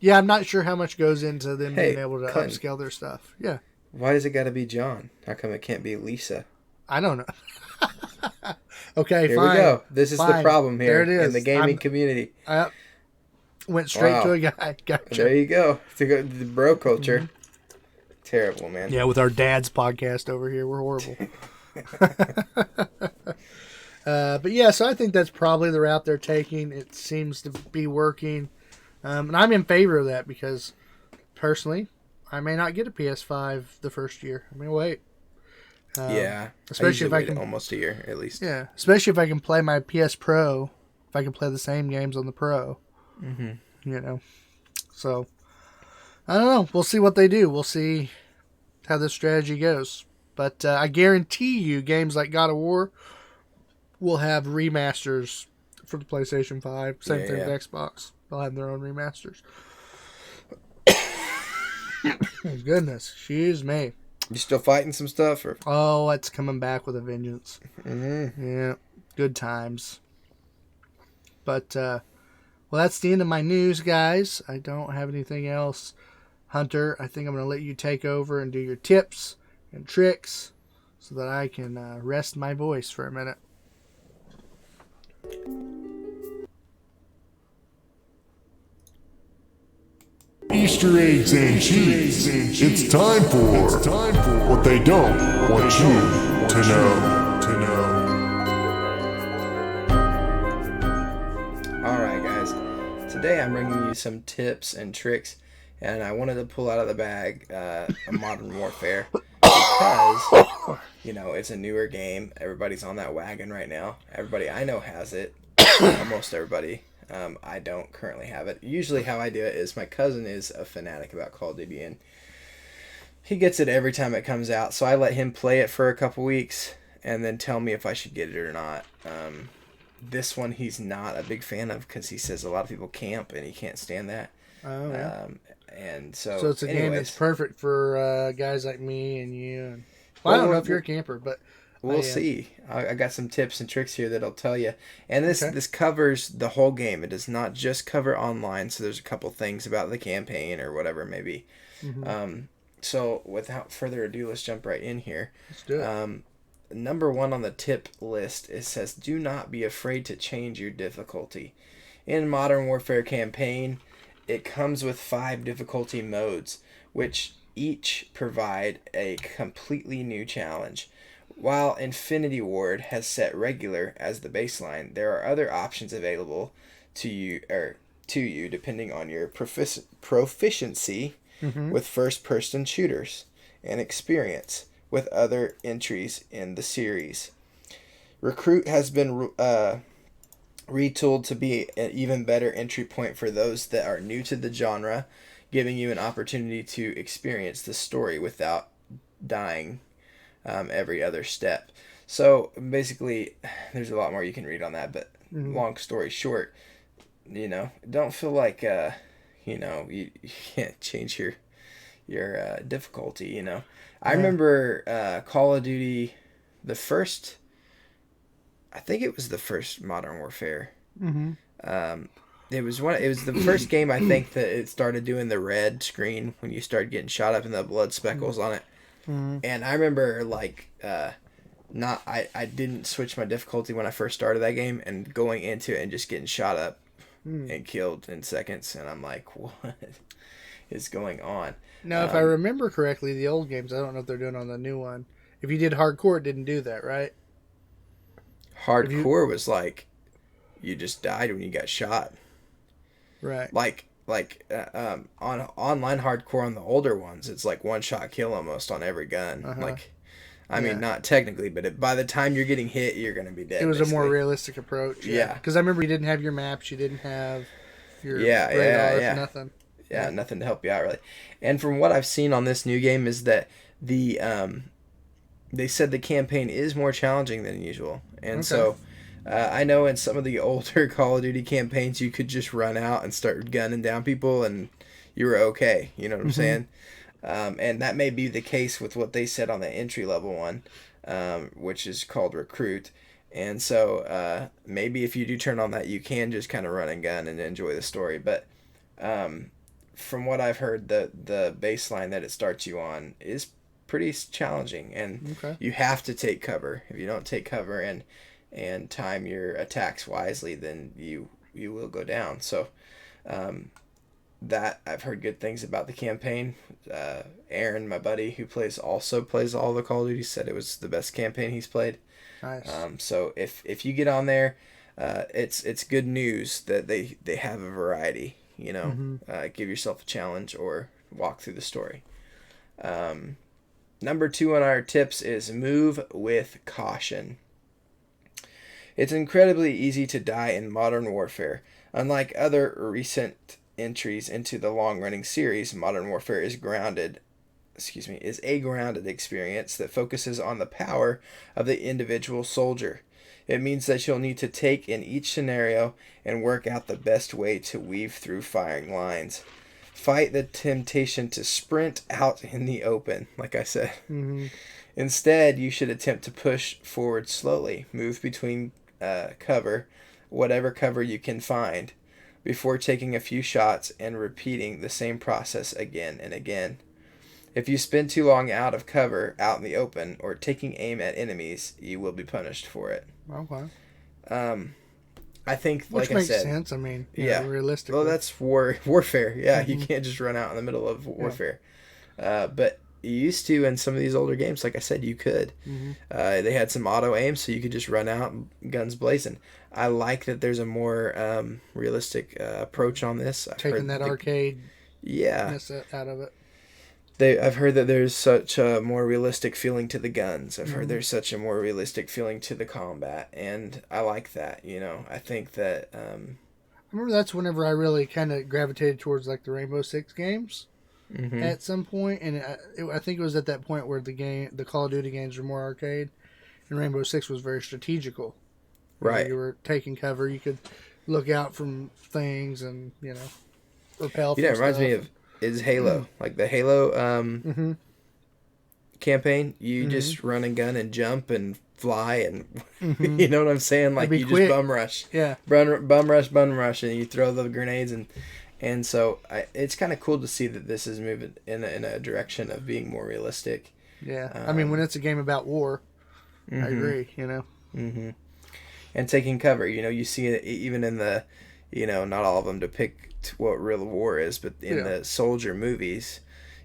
Yeah, I'm not sure how much goes into them Hey, being able to Clinton. upscale their stuff. Yeah. Why does it got to be John? How come it can't be Lisa? I don't know. Okay, Here fine. we go. This is the Fine. problem here There it is. in the gaming community. Went straight Wow. to a guy. Gotcha. There you go. To go to the bro culture. Mm-hmm. Terrible, man. Yeah, with our dad's podcast over here, we're horrible. But yeah, so I think that's probably the route they're taking. It seems to be working. And I'm in favor of that because, personally, I may not get a PS5 the first year. I may wait. Yeah. Especially if I can... almost a year, at least. Yeah, especially if I can play my PS Pro. If I can play the same games on the Pro. Mm-hmm. You know. So, I don't know. We'll see what they do. We'll see how this strategy goes. But I guarantee you games like God of War will have remasters for the PlayStation 5. Same thing with Xbox. They'll have their own remasters. Goodness, excuse me. You still fighting some stuff? Or? Oh, it's coming back with a vengeance. Mm-hmm. Yeah, good times. But, well, that's the end of my news, guys. I don't have anything else. Hunter, I think I'm going to let you take over and do your tips and tricks so that I can rest my voice for a minute. Easter eggs and cheese. It's time for what they don't want you to know. Alright, guys. Today I'm bringing you some tips and tricks, and I wanted to pull out of the bag a Modern Warfare because, you know, it's a newer game. Everybody's on that wagon right now. Everybody I know has it. Almost everybody. I don't currently have it. Usually how I do it is my cousin is a fanatic about Call of Duty, and he gets it every time it comes out. So I let him play it for a couple weeks and then tell me if I should get it or not. This one he's not a big fan of because he says a lot of people camp and he can't stand that. Oh, yeah. And so it's a game that's perfect for guys like me and you. And, well, I don't know if you're a camper, but... We'll see. I got some tips and tricks here that'll tell you. And this covers the whole game. It does not just cover online, so there's a couple things about the campaign or whatever it may be. Mm-hmm. So without further ado, let's jump right in here. Let's do it. Number 1 on the tip list, it says, do not be afraid to change your difficulty. In Modern Warfare campaign, it comes with 5 difficulty modes, which each provide a completely new challenge. While Infinity Ward has set regular as the baseline, there are other options available to you depending on your proficiency with first-person shooters and experience with other entries in the series. Recruit has been retooled to be an even better entry point for those that are new to the genre, giving you an opportunity to experience the story without dying every other step. So basically, there's a lot more you can read on that, but long story short, you know, don't feel like you know, you can't change your difficulty. You know, I remember Call of Duty, I think it was the first Modern Warfare. It was the first game I think that it started doing the red screen when you started getting shot up and the blood speckles on it. And I remember like I didn't switch my difficulty when I first started that game and going into it and just getting shot up and killed in seconds, and I'm like, what is going on? Now, if I remember correctly, the old games, I don't know if they're doing on the new one. If you did hardcore, it didn't do that, right? Hardcore was like you just died when you got shot. Right. Like on online hardcore on the older ones, it's like one shot kill almost on every gun. Like, I mean, not technically, but by the time you're getting hit, you're gonna be dead. It was basically a more realistic approach. Yeah, because I remember you didn't have your maps, you didn't have your radars, nothing. Yeah, nothing to help you out really. And from what I've seen on this new game is that they said the campaign is more challenging than usual, and so I know in some of the older Call of Duty campaigns, you could just run out and start gunning down people, and you were okay. You know what I'm saying? And that may be the case with what they said on the entry level one, which is called Recruit. And so maybe if you do turn on that, you can just kind of run and gun and enjoy the story. But from what I've heard, the baseline that it starts you on is pretty challenging, and you have to take cover. If you don't take cover and time your attacks wisely, then you will go down. So that I've heard good things about the campaign. Aaron, my buddy who plays all the Call of Duty, said it was the best campaign he's played. Nice. So if you get on there, it's good news that they have a variety. You know, give yourself a challenge or walk through the story. Number 2 on our tips is move with caution. It's incredibly easy to die in Modern Warfare. Unlike other recent entries into the long-running series, Modern Warfare is a grounded experience that focuses on the power of the individual soldier. It means that you'll need to take in each scenario and work out the best way to weave through firing lines. Fight the temptation to sprint out in the open, like I said. Instead, you should attempt to push forward slowly, move between cover, whatever cover you can find, before taking a few shots and repeating the same process again and again. If you spend too long out of cover, out in the open, or taking aim at enemies, you will be punished for it. Okay. I think, Which like I said, makes sense. I mean, realistically. Well, that's warfare. Yeah, you can't just run out in the middle of warfare. But you used to in some of these older games, like I said, you could. They had some auto aim, so you could just run out, guns blazing. I like that there's a more realistic approach on this. Taking that arcade out of it. I've heard that there's such a more realistic feeling to the guns. I've heard there's such a more realistic feeling to the combat, and I like that. You know, I think that. I remember that's whenever I really kind of gravitated towards like the Rainbow Six games. At some point, and I think it was at that point where the Call of Duty games were more arcade, and Rainbow Six was very strategical. Right. You were taking cover. You could look out from things and repel. It reminds me of. Is Halo. Like the Halo campaign, you just run and gun and jump and fly and you know what I'm saying? Like you quick. Just bum rush. Yeah. Bum rush and you throw the grenades and so it's kind of cool to see that this is moving in a direction of being more realistic. Yeah. I mean, when it's a game about war, I agree, And taking cover, you see it even in the, not all of them depict what real war is, but in the soldier movies,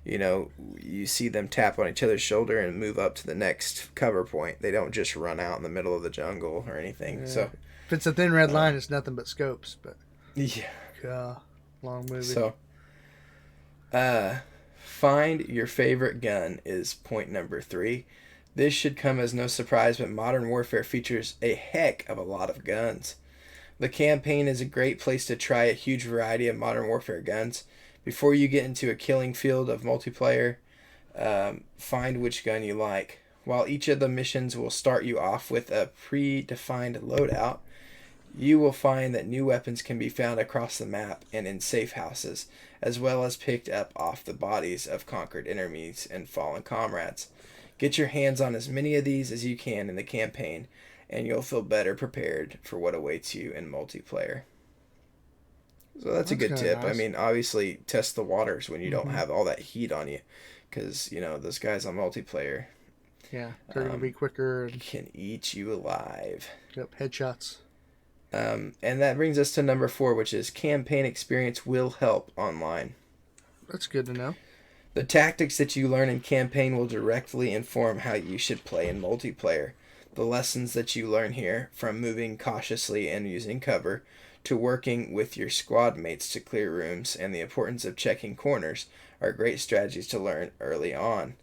you see them tap on each other's shoulder and move up to the next cover point. They don't just run out in the middle of the jungle or anything. Yeah. So if it's a thin red line, it's nothing but scopes. But yeah, long movie. So find your favorite gun is point number 3. This should come as no surprise, but Modern Warfare features a heck of a lot of guns. The campaign is a great place to try a huge variety of Modern Warfare guns. Before you get into a killing field of multiplayer, find which gun you like. While each of the missions will start you off with a predefined loadout, you will find that new weapons can be found across the map and in safe houses, as well as picked up off the bodies of conquered enemies and fallen comrades. Get your hands on as many of these as you can in the campaign, and you'll feel better prepared for what awaits you in multiplayer. So that's a good tip. Nice. I mean, obviously, test the waters when you don't have all that heat on you, because, those guys on multiplayer... Yeah, they're going to be quicker. And can eat you alive. Yep, headshots. And that brings us to number 4, which is campaign experience will help online. That's good to know. The tactics that you learn in campaign will directly inform how you should play in multiplayer. The lessons that you learn here, from moving cautiously and using cover, to working with your squad mates to clear rooms, and the importance of checking corners, are great strategies to learn early on.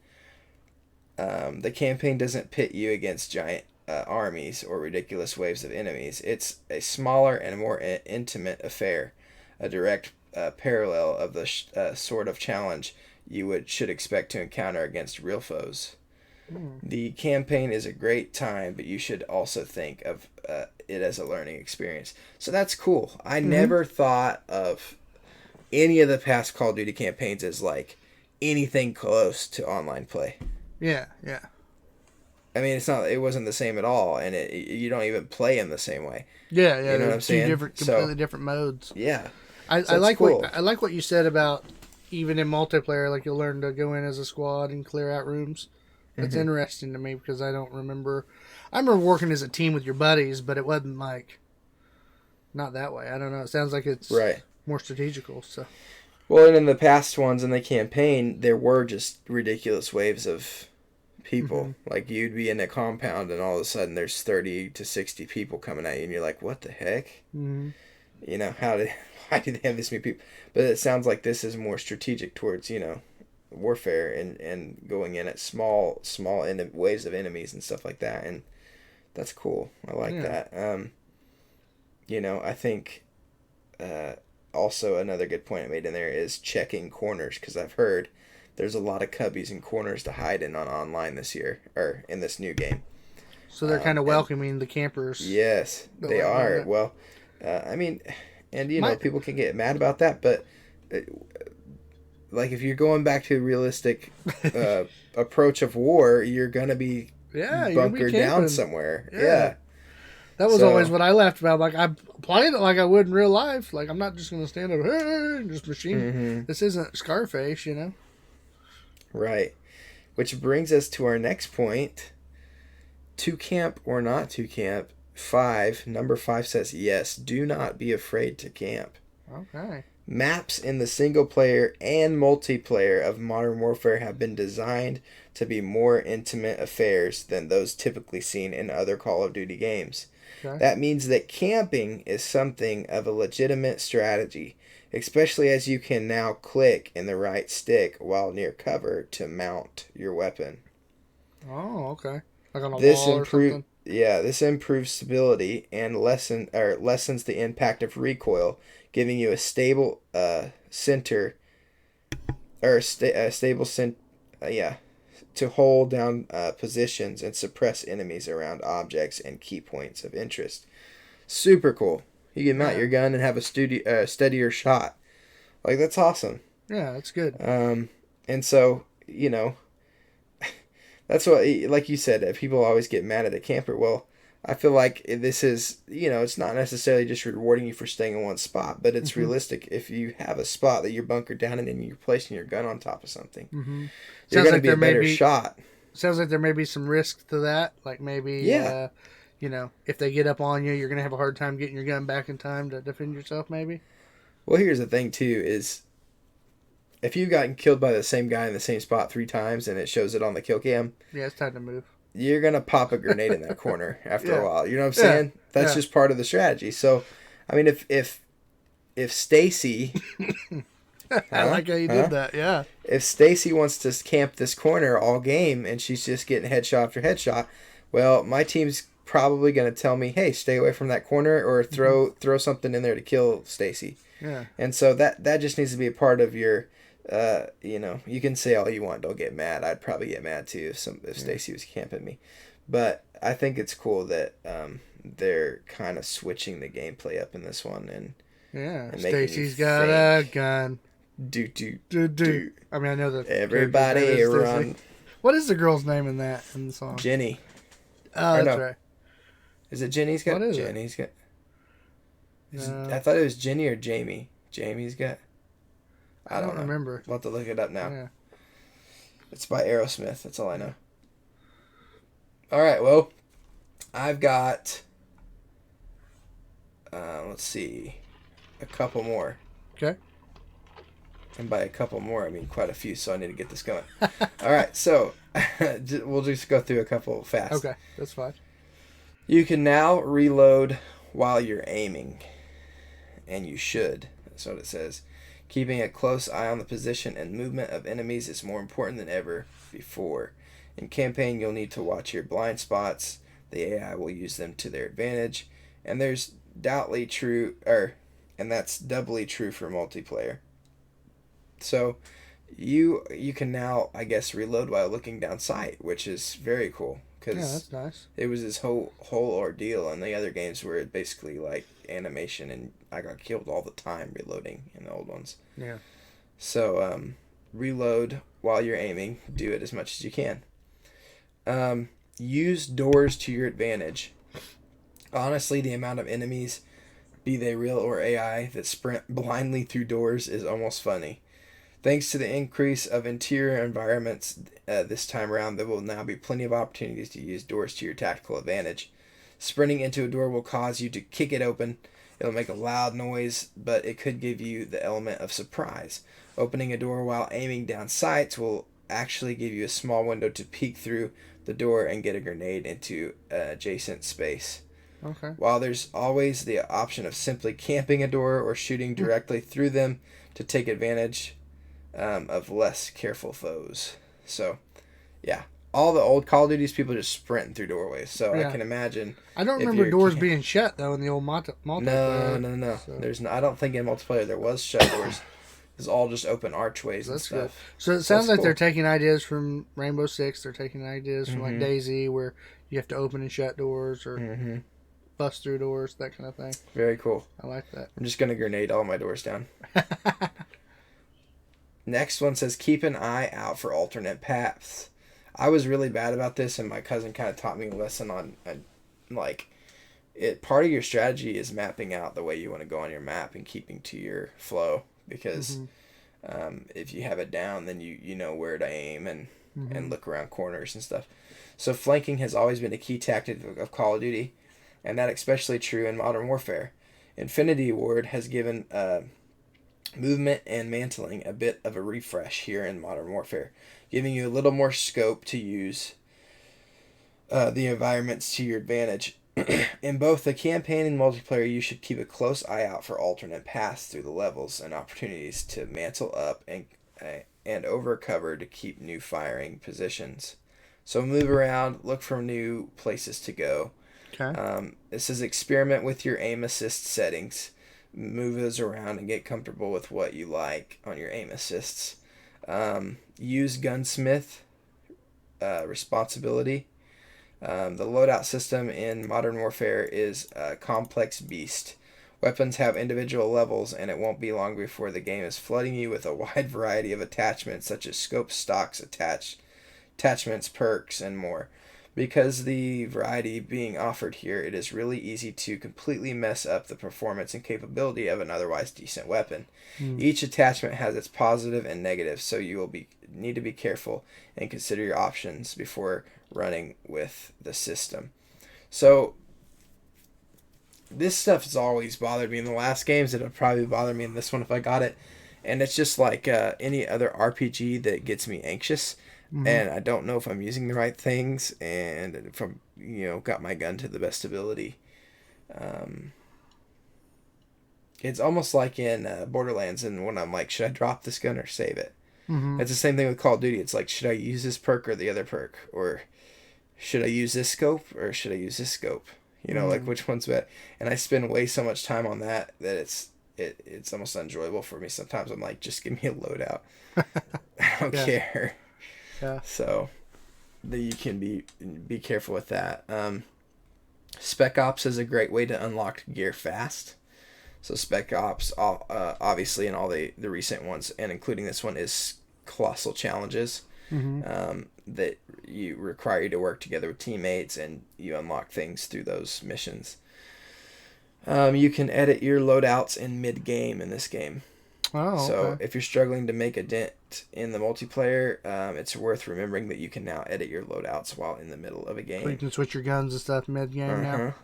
The campaign doesn't pit you against giant armies or ridiculous waves of enemies. It's a smaller and more intimate affair, a direct parallel of the sort of challenge you should expect to encounter against real foes. The campaign is a great time, but you should also think of it as a learning experience. So that's cool. I never thought of any of the past Call of Duty campaigns as like anything close to online play. Yeah, yeah. I mean, it wasn't the same at all, and you don't even play in the same way. Yeah, You know what I'm saying? Completely different modes. Yeah. I So like cool. I like what you said about even in multiplayer, like you'll learn to go in as a squad and clear out rooms. That's interesting to me because I don't remember. I remember working as a team with your buddies, but it wasn't like not that way. I don't know. It sounds like it's Right. more strategical. So Well, and in the past ones in the campaign, there were just ridiculous waves of people. Like, you'd be in a compound, and all of a sudden there's 30 to 60 people coming at you, and you're like, what the heck? mm-hmm. You know, why do they have this many people? But it sounds like this is more strategic towards, warfare and going in at small waves of enemies and stuff like that, and that's cool. I like that. I think also another good point I made in there is checking corners, because I've heard there's a lot of cubbies and corners to hide in on online this year, or in this new game. So they're kind of welcoming the campers. Yes, they are. Well, I mean, and people can get mad about that, but like if you're going back to a realistic approach of war, you're gonna be bunkered down somewhere. Yeah. That was always what I laughed about. Like, I played it like I would in real life. Like, I'm not just gonna stand up and just machine. This isn't Scarface, Right. Which brings us to our next point. To camp or not to camp. Number 5 says, yes, do not be afraid to camp. Okay. Maps in the single player and multiplayer of Modern Warfare have been designed to be more intimate affairs than those typically seen in other Call of Duty games. Okay. That means that camping is something of a legitimate strategy, especially as you can now click in the right stick while near cover to mount your weapon. Oh, okay. Like on a wall or something? Yeah, this improves stability and lessens the impact of recoil, giving you a stable center, or stable to hold down positions and suppress enemies around objects and key points of interest. Super cool. You can mount your gun and have a steadier shot. Like, that's awesome. Yeah, that's good. And so, that's what, like you said, people always get mad at a camper. Well, I feel like this is, it's not necessarily just rewarding you for staying in one spot, but it's realistic. If you have a spot that you're bunkered down in and you're placing your gun on top of something, you're going to be a better shot. Sounds like there may be some risk to that. Like maybe, if they get up on you, you're going to have a hard time getting your gun back in time to defend yourself, maybe. Well, here's the thing, too, is if you've gotten killed by the same guy in the same spot 3 times and it shows it on the kill cam, yeah, it's time to move. You're going to pop a grenade in that corner after a while. You know what I'm saying? That's just part of the strategy. So, I mean, if Stacy... I like how you did that, yeah. If Stacy wants to camp this corner all game and she's just getting headshot after headshot, well, my team's probably going to tell me, hey, stay away from that corner or throw something in there to kill Stacy. Yeah. And so that just needs to be a part of your... you can say all you want. Don't get mad. I'd probably get mad too if Stacy was camping me, but I think it's cool that they're kind of switching the gameplay up in this one and Stacy's got a gun. Do. I mean, I know that everybody run. What is the girl's name in the song? Jenny. Oh, that's right. Is it Jenny's got? What is Jenny's got. I thought it was Jenny or Jamie. Jamie's got. I don't remember. We'll have to look it up now. Yeah. It's by Aerosmith. That's all I know. All right. Well, I've got. Let's see, a couple more. Okay. And by a couple more, I mean quite a few. So I need to get this going. All right. So we'll just go through a couple fast. Okay, that's fine. You can now reload while you're aiming, and you should. That's what it says. Keeping a close eye on the position and movement of enemies is more important than ever before. In campaign, you'll need to watch your blind spots. The AI will use them to their advantage, and that's doubly true for multiplayer. So, you can now, I guess, reload while looking down sight, which is very cool because that's nice. it was this whole ordeal. And the other games were basically like animation, and I got killed all the time reloading in the old ones. Yeah. So reload while you're aiming. Do it as much as you can. Use doors to your advantage. Honestly, the amount of enemies, be they real or AI, that sprint blindly through doors is almost funny. Thanks to the increase of interior environments this time around, there will now be plenty of opportunities to use doors to your tactical advantage. Sprinting into a door will cause you to kick it open. It'll make a loud noise, but it could give you the element of surprise. Opening a door while aiming down sights will actually give you a small window to peek through the door and get a grenade into adjacent space. Okay. While there's always the option of simply camping a door or shooting directly through them to take advantage of less careful foes. So, yeah. All the old Call of Duties, people just sprinting through doorways. So I can imagine. I don't remember doors being shut, though, in the old multiplayer. No. So. There's no, I don't think in multiplayer there was shut doors. It's all just open archways and stuff. Good. So it sounds like they're taking ideas from Rainbow Six. They're taking ideas from like DayZ, where you have to open and shut doors or bust through doors, that kind of thing. Very cool. I like that. I'm just going to grenade all my doors down. Next one says, keep an eye out for alternate paths. I was really bad about this, and my cousin kind of taught me a lesson on, like, part of your strategy is mapping out the way you want to go on your map and keeping to your flow, because if you have it down, then you know where to aim and look around corners and stuff. So flanking has always been a key tactic of Call of Duty, and that's especially true in Modern Warfare. Infinity Ward has given movement and mantling a bit of a refresh here in Modern Warfare, giving you a little more scope to use the environments to your advantage. In both the campaign and multiplayer, you should keep a close eye out for alternate paths through the levels and opportunities to mantle up and over cover to keep new firing positions. So move around, look for new places to go. Okay. It says experiment with your aim assist settings. Move those around and get comfortable with what you like on your aim assists. Use gunsmith responsibility. The loadout system in Modern Warfare is a complex beast. Weapons have individual levels, and it won't be long before the game is flooding you with a wide variety of attachments such as scopes, stocks, attachments, perks, and more. Because the variety being offered here, it is really easy to completely mess up the performance and capability of an otherwise decent weapon. Each attachment has its positive and negative, so you will need to be careful and consider your options before running with the system. So this stuff has always bothered me in the last games. It'll probably bother me in this one if I got it. And it's just like any other RPG that gets me anxious. And I don't know if I'm using the right things, and if I'm, got my gun to the best ability. It's almost like in Borderlands, and when I'm like, should I drop this gun or save it? It's the same thing with Call of Duty. It's like, should I use this perk or the other perk? Or should I use this scope or should I use this scope? Like which one's better? And I spend way so much time on that it's almost unenjoyable for me. Sometimes I'm like, just give me a loadout. I don't care. Yeah. So you can be careful with that. Spec Ops is a great way to unlock gear fast. So Spec Ops, obviously, in all the recent ones, and including this one, is colossal challenges that require you to work together with teammates, and you unlock things through those missions. You can edit your loadouts in mid-game in this game. Oh, okay. So if you're struggling to make a dent in the multiplayer, it's worth remembering that you can now edit your loadouts while in the middle of a game. So you can switch your guns and stuff mid-game now.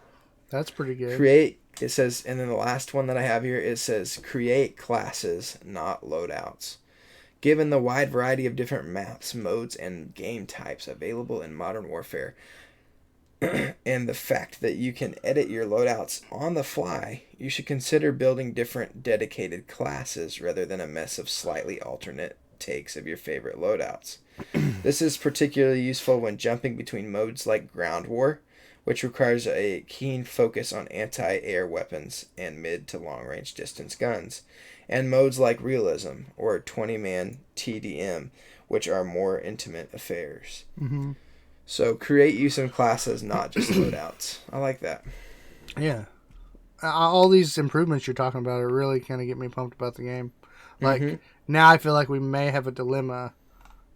That's pretty good. It says, and then the last one that I have here, it says create classes, not loadouts. Given the wide variety of different maps, modes, and game types available in Modern Warfare, and the fact that you can edit your loadouts on the fly, you should consider building different dedicated classes rather than a mess of slightly alternate takes of your favorite loadouts. This is particularly useful when jumping between modes like Ground War, which requires a keen focus on anti-air weapons and mid to long-range distance guns, and modes like Realism or 20-man TDM, which are more intimate affairs. So create you some classes, not just loadouts. I like that. Yeah. All these improvements you're talking about are really kind of get me pumped about the game. Like, now I feel like we may have a dilemma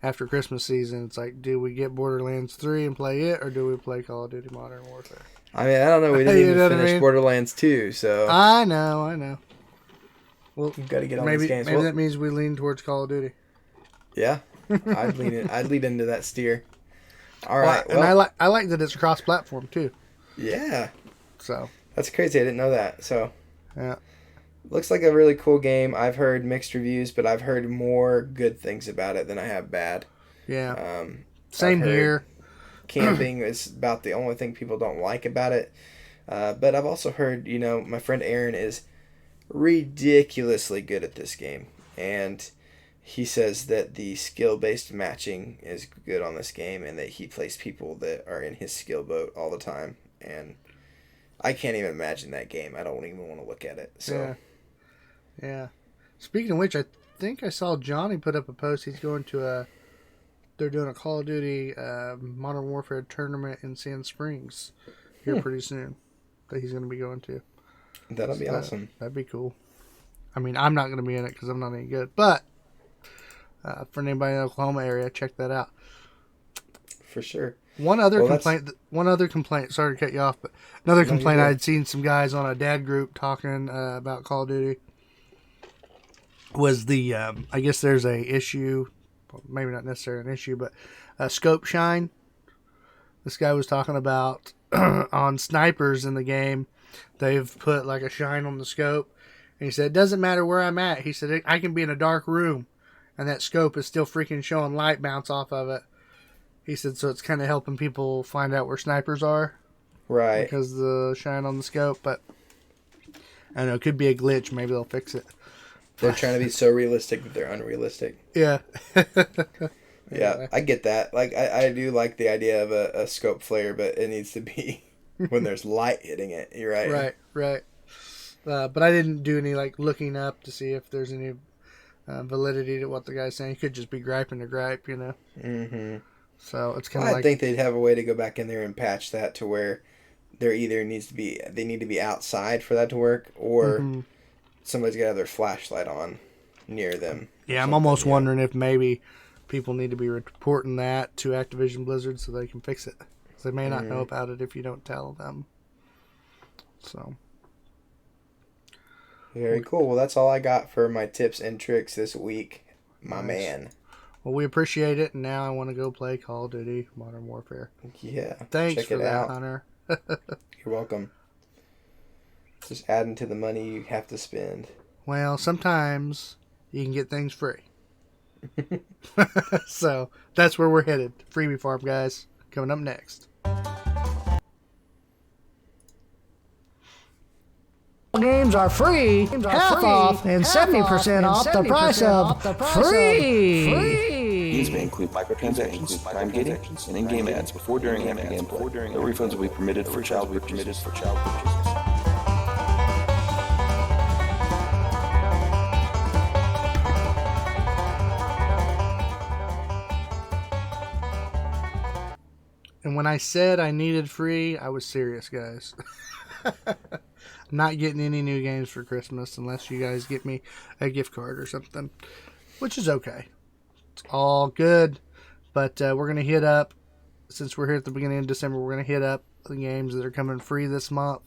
after Christmas season. It's like, do we get Borderlands 3 and play it, or do we play Call of Duty Modern Warfare? I mean, I don't know. We didn't You even know what I finish mean? Borderlands 2, so I know. Well, we've got to get on maybe these games. maybe Well, that means we lean towards Call of Duty. yeah, I'd lead into that steer. All Well, right. and I like that it's cross-platform too. Yeah, So that's crazy. I didn't know that. So yeah, looks like a really cool game. I've heard mixed reviews, but I've heard more good things about it than I have bad. yeah. Same I've heard here. Camping is about the only thing people don't like about it. But I've also heard, my friend Aaron is ridiculously good at this game. And he says that the skill-based matching is good on this game and that he plays people that are in his skill boat all the time. And I can't even imagine that game. I don't even want to look at it. So Yeah. Speaking of which, I think I saw Johnny put up a post. He's going to they're doing a Call of Duty Modern Warfare tournament in Sand Springs here pretty soon that he's going to be going to. That'll be awesome. That'd be cool. I mean, I'm not going to be in it because I'm not any good, but for anybody in the Oklahoma area, check that out. For sure. One other complaint. Sorry to cut you off, but another complaint. I had seen some guys on a dad group talking about Call of Duty. Was the I guess there's a issue, maybe not necessarily an issue, but scope shine. This guy was talking about on snipers in the game, they've put like a shine on the scope, and he said it doesn't matter where I'm at. He said I can be in a dark room, and that scope is still freaking showing light bounce off of it. He said so it's kind of helping people find out where snipers are, Right? Because of the shine on the scope. But I don't know, it could be a glitch. Maybe they'll fix it. They're trying to be so realistic that they're unrealistic. Yeah. Yeah, I get that. Like, I do like the idea of a scope flare, but it needs to be when there's light hitting it. You're right. Right. But I didn't do any like looking up to see if there's any validity to what the guy's saying. He could just be griping to gripe, Mm-hmm. So it's kind of I think they'd have a way to go back in there and patch that to where they need to be outside for that to work, or somebody's got to have their flashlight on near them. Yeah, I'm almost wondering if maybe people need to be reporting that to Activision Blizzard so they can fix it. Because they may not know about it if you don't tell them. So. Very cool. Well, that's all I got for my tips and tricks this week, my man. Well, we appreciate it, and now I want to go play Call of Duty Modern Warfare. Yeah. Thanks check for it that, out. Hunter. You're welcome. Just adding to the money you have to spend. Well, sometimes you can get things free. So, that's where we're headed. Freebie Farm, guys. Coming up next. Games are free, half off, and 70% off the price of free. These may include microtransactions, time gating, and in-game ads before, during, and after gameplay. No refunds will be permitted for child purchases. And when I said I needed free, I was serious, guys. Not getting any new games for Christmas unless you guys get me a gift card or something, which is okay. It's all good. But we're going to hit up, since we're here at the beginning of December, we're going to hit up the games that are coming free this month.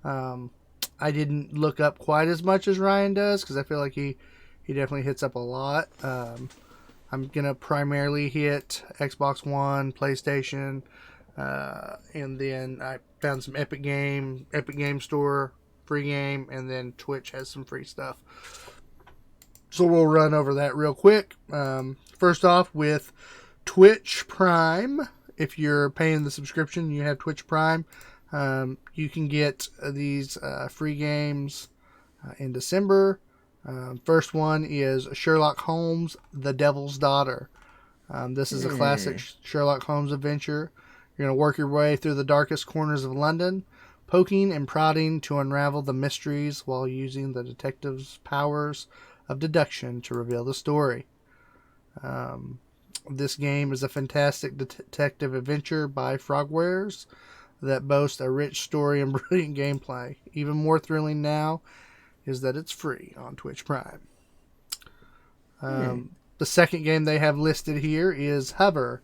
I didn't look up quite as much as Ryan does because I feel like he definitely hits up a lot. I'm going to primarily hit Xbox One, PlayStation, and then I found some Epic Game Store free game, and then Twitch has some free stuff. So we'll run over that real quick. First off, with Twitch Prime, if you're paying the subscription, you have Twitch Prime, you can get these free games in December. First one is Sherlock Holmes, The Devil's Daughter. This is a classic Sherlock Holmes adventure. You're going to work your way through the darkest corners of London, poking and prodding to unravel the mysteries while using the detective's powers of deduction to reveal the story. This game is a fantastic detective adventure by Frogwares that boasts a rich story and brilliant gameplay. Even more thrilling now is that it's free on Twitch Prime. The second game they have listed here is Hover.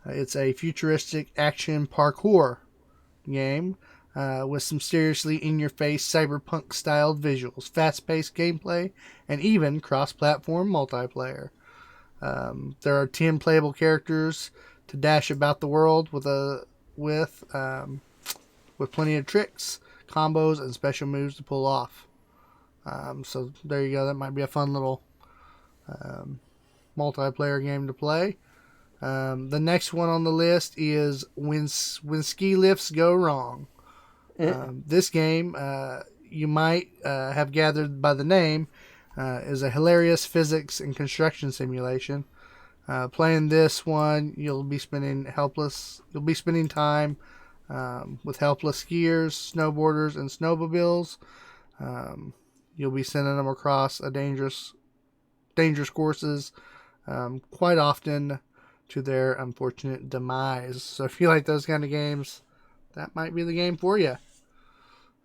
It's a futuristic action parkour game with some seriously in-your-face cyberpunk-styled visuals, fast-paced gameplay, and even cross-platform multiplayer. There are 10 playable characters to dash about the world with plenty of tricks, combos, and special moves to pull off. So there you go. That might be a fun little multiplayer game to play. The next one on the list is When Ski Lifts Go Wrong. This game, you might have gathered by the name, is a hilarious physics and construction simulation. Playing this one, you'll be spending time with helpless skiers, snowboarders, and snowmobiles. You'll be sending them across a dangerous courses, quite often to their unfortunate demise. So if you like those kind of games, that might be the game for you.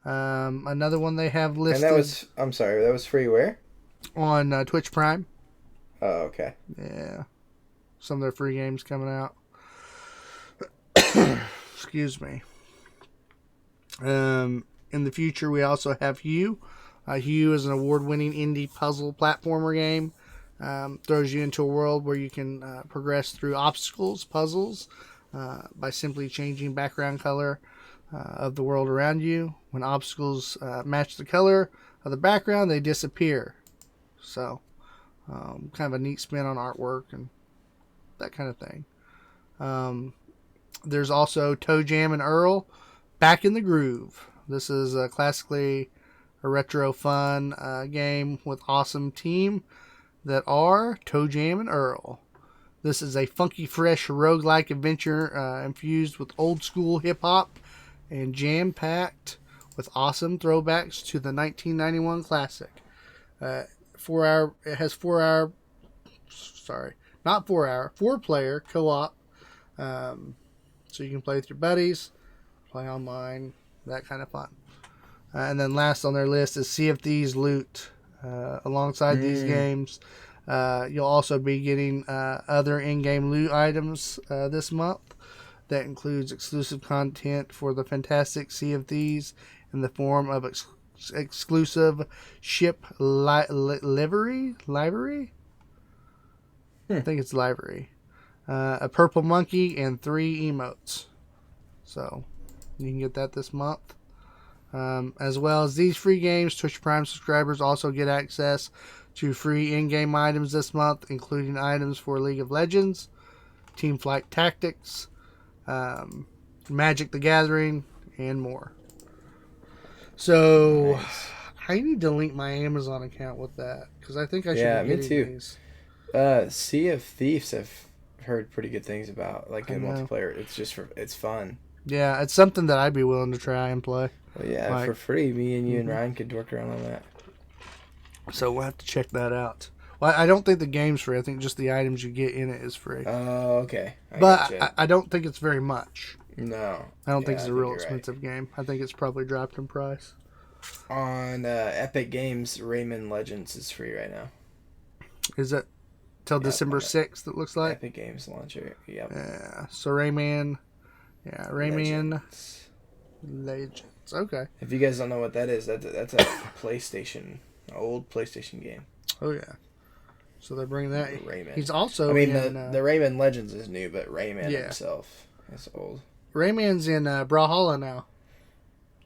Another one they have listed. And that was free where? On Twitch Prime. Oh, okay. Yeah. Some of their free games coming out. Excuse me. In the future, we also have Hue. Hue is an award-winning indie puzzle platformer game. Throws you into a world where you can progress through puzzles, by simply changing background color of the world around you. When obstacles match the color of the background, they disappear. So, kind of a neat spin on artwork and that kind of thing. There's also Toe Jam and Earl, Back in the Groove. This is classically a retro fun game with awesome team that are Toe Jam and Earl. This is a funky, fresh, roguelike adventure infused with old school hip hop and jam-packed with awesome throwbacks to the 1991 classic. It has 4 player co-op. So you can play with your buddies, play online, that kind of fun. And then last on their list is Sea of Thieves Loot. Alongside these games, you'll also be getting other in-game loot items this month. That includes exclusive content for the fantastic Sea of Thieves in the form of exclusive ship livery? I think it's livery. A purple monkey and 3 emotes. So you can get that this month. As well as these free games, Twitch Prime subscribers also get access to free in-game items this month, including items for League of Legends, Teamfight Tactics, Magic the Gathering, and more. So, nice. I need to link my Amazon account with that, because I think I should be getting these. Sea of Thieves I've heard pretty good things about, like in multiplayer. It's fun. Yeah, it's something that I'd be willing to try and play. Well, yeah, for free. Me and you and Ryan could work around on that. So we'll have to check that out. Well, I don't think the game's free. I think just the items you get in it is free. Oh, okay. I don't think it's very much. No. I don't think it's a real expensive game. I think it's probably dropped in price. On Epic Games, Rayman Legends is free right now. Is it till December 6th, it looks like? Epic Games launcher, yep. Yeah, so Rayman Legends. Okay. If you guys don't know what that is, that's a old PlayStation game. Oh, yeah. So they're bringing that. Rayman. He's also the Rayman Legends is new, but Rayman himself is old. Rayman's in Brawlhalla now.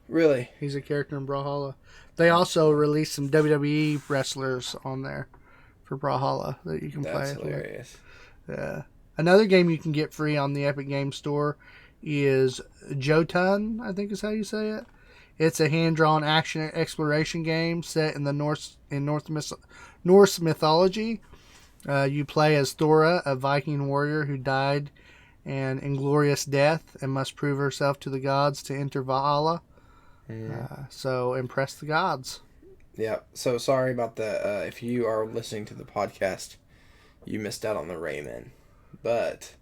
Really? He's a character in Brawlhalla. They also released some WWE wrestlers on there for Brawlhalla that you can play. That's hilarious. Yeah. Another game you can get free on the Epic Games Store is Jotun, I think is how you say it. It's a hand-drawn action exploration game set in the Norse mythology. You play as Thora, a Viking warrior who died an inglorious death and must prove herself to the gods to enter Valhalla. So impress the gods. Yeah. So sorry about the. If you are listening to the podcast, you missed out on the Rayman. but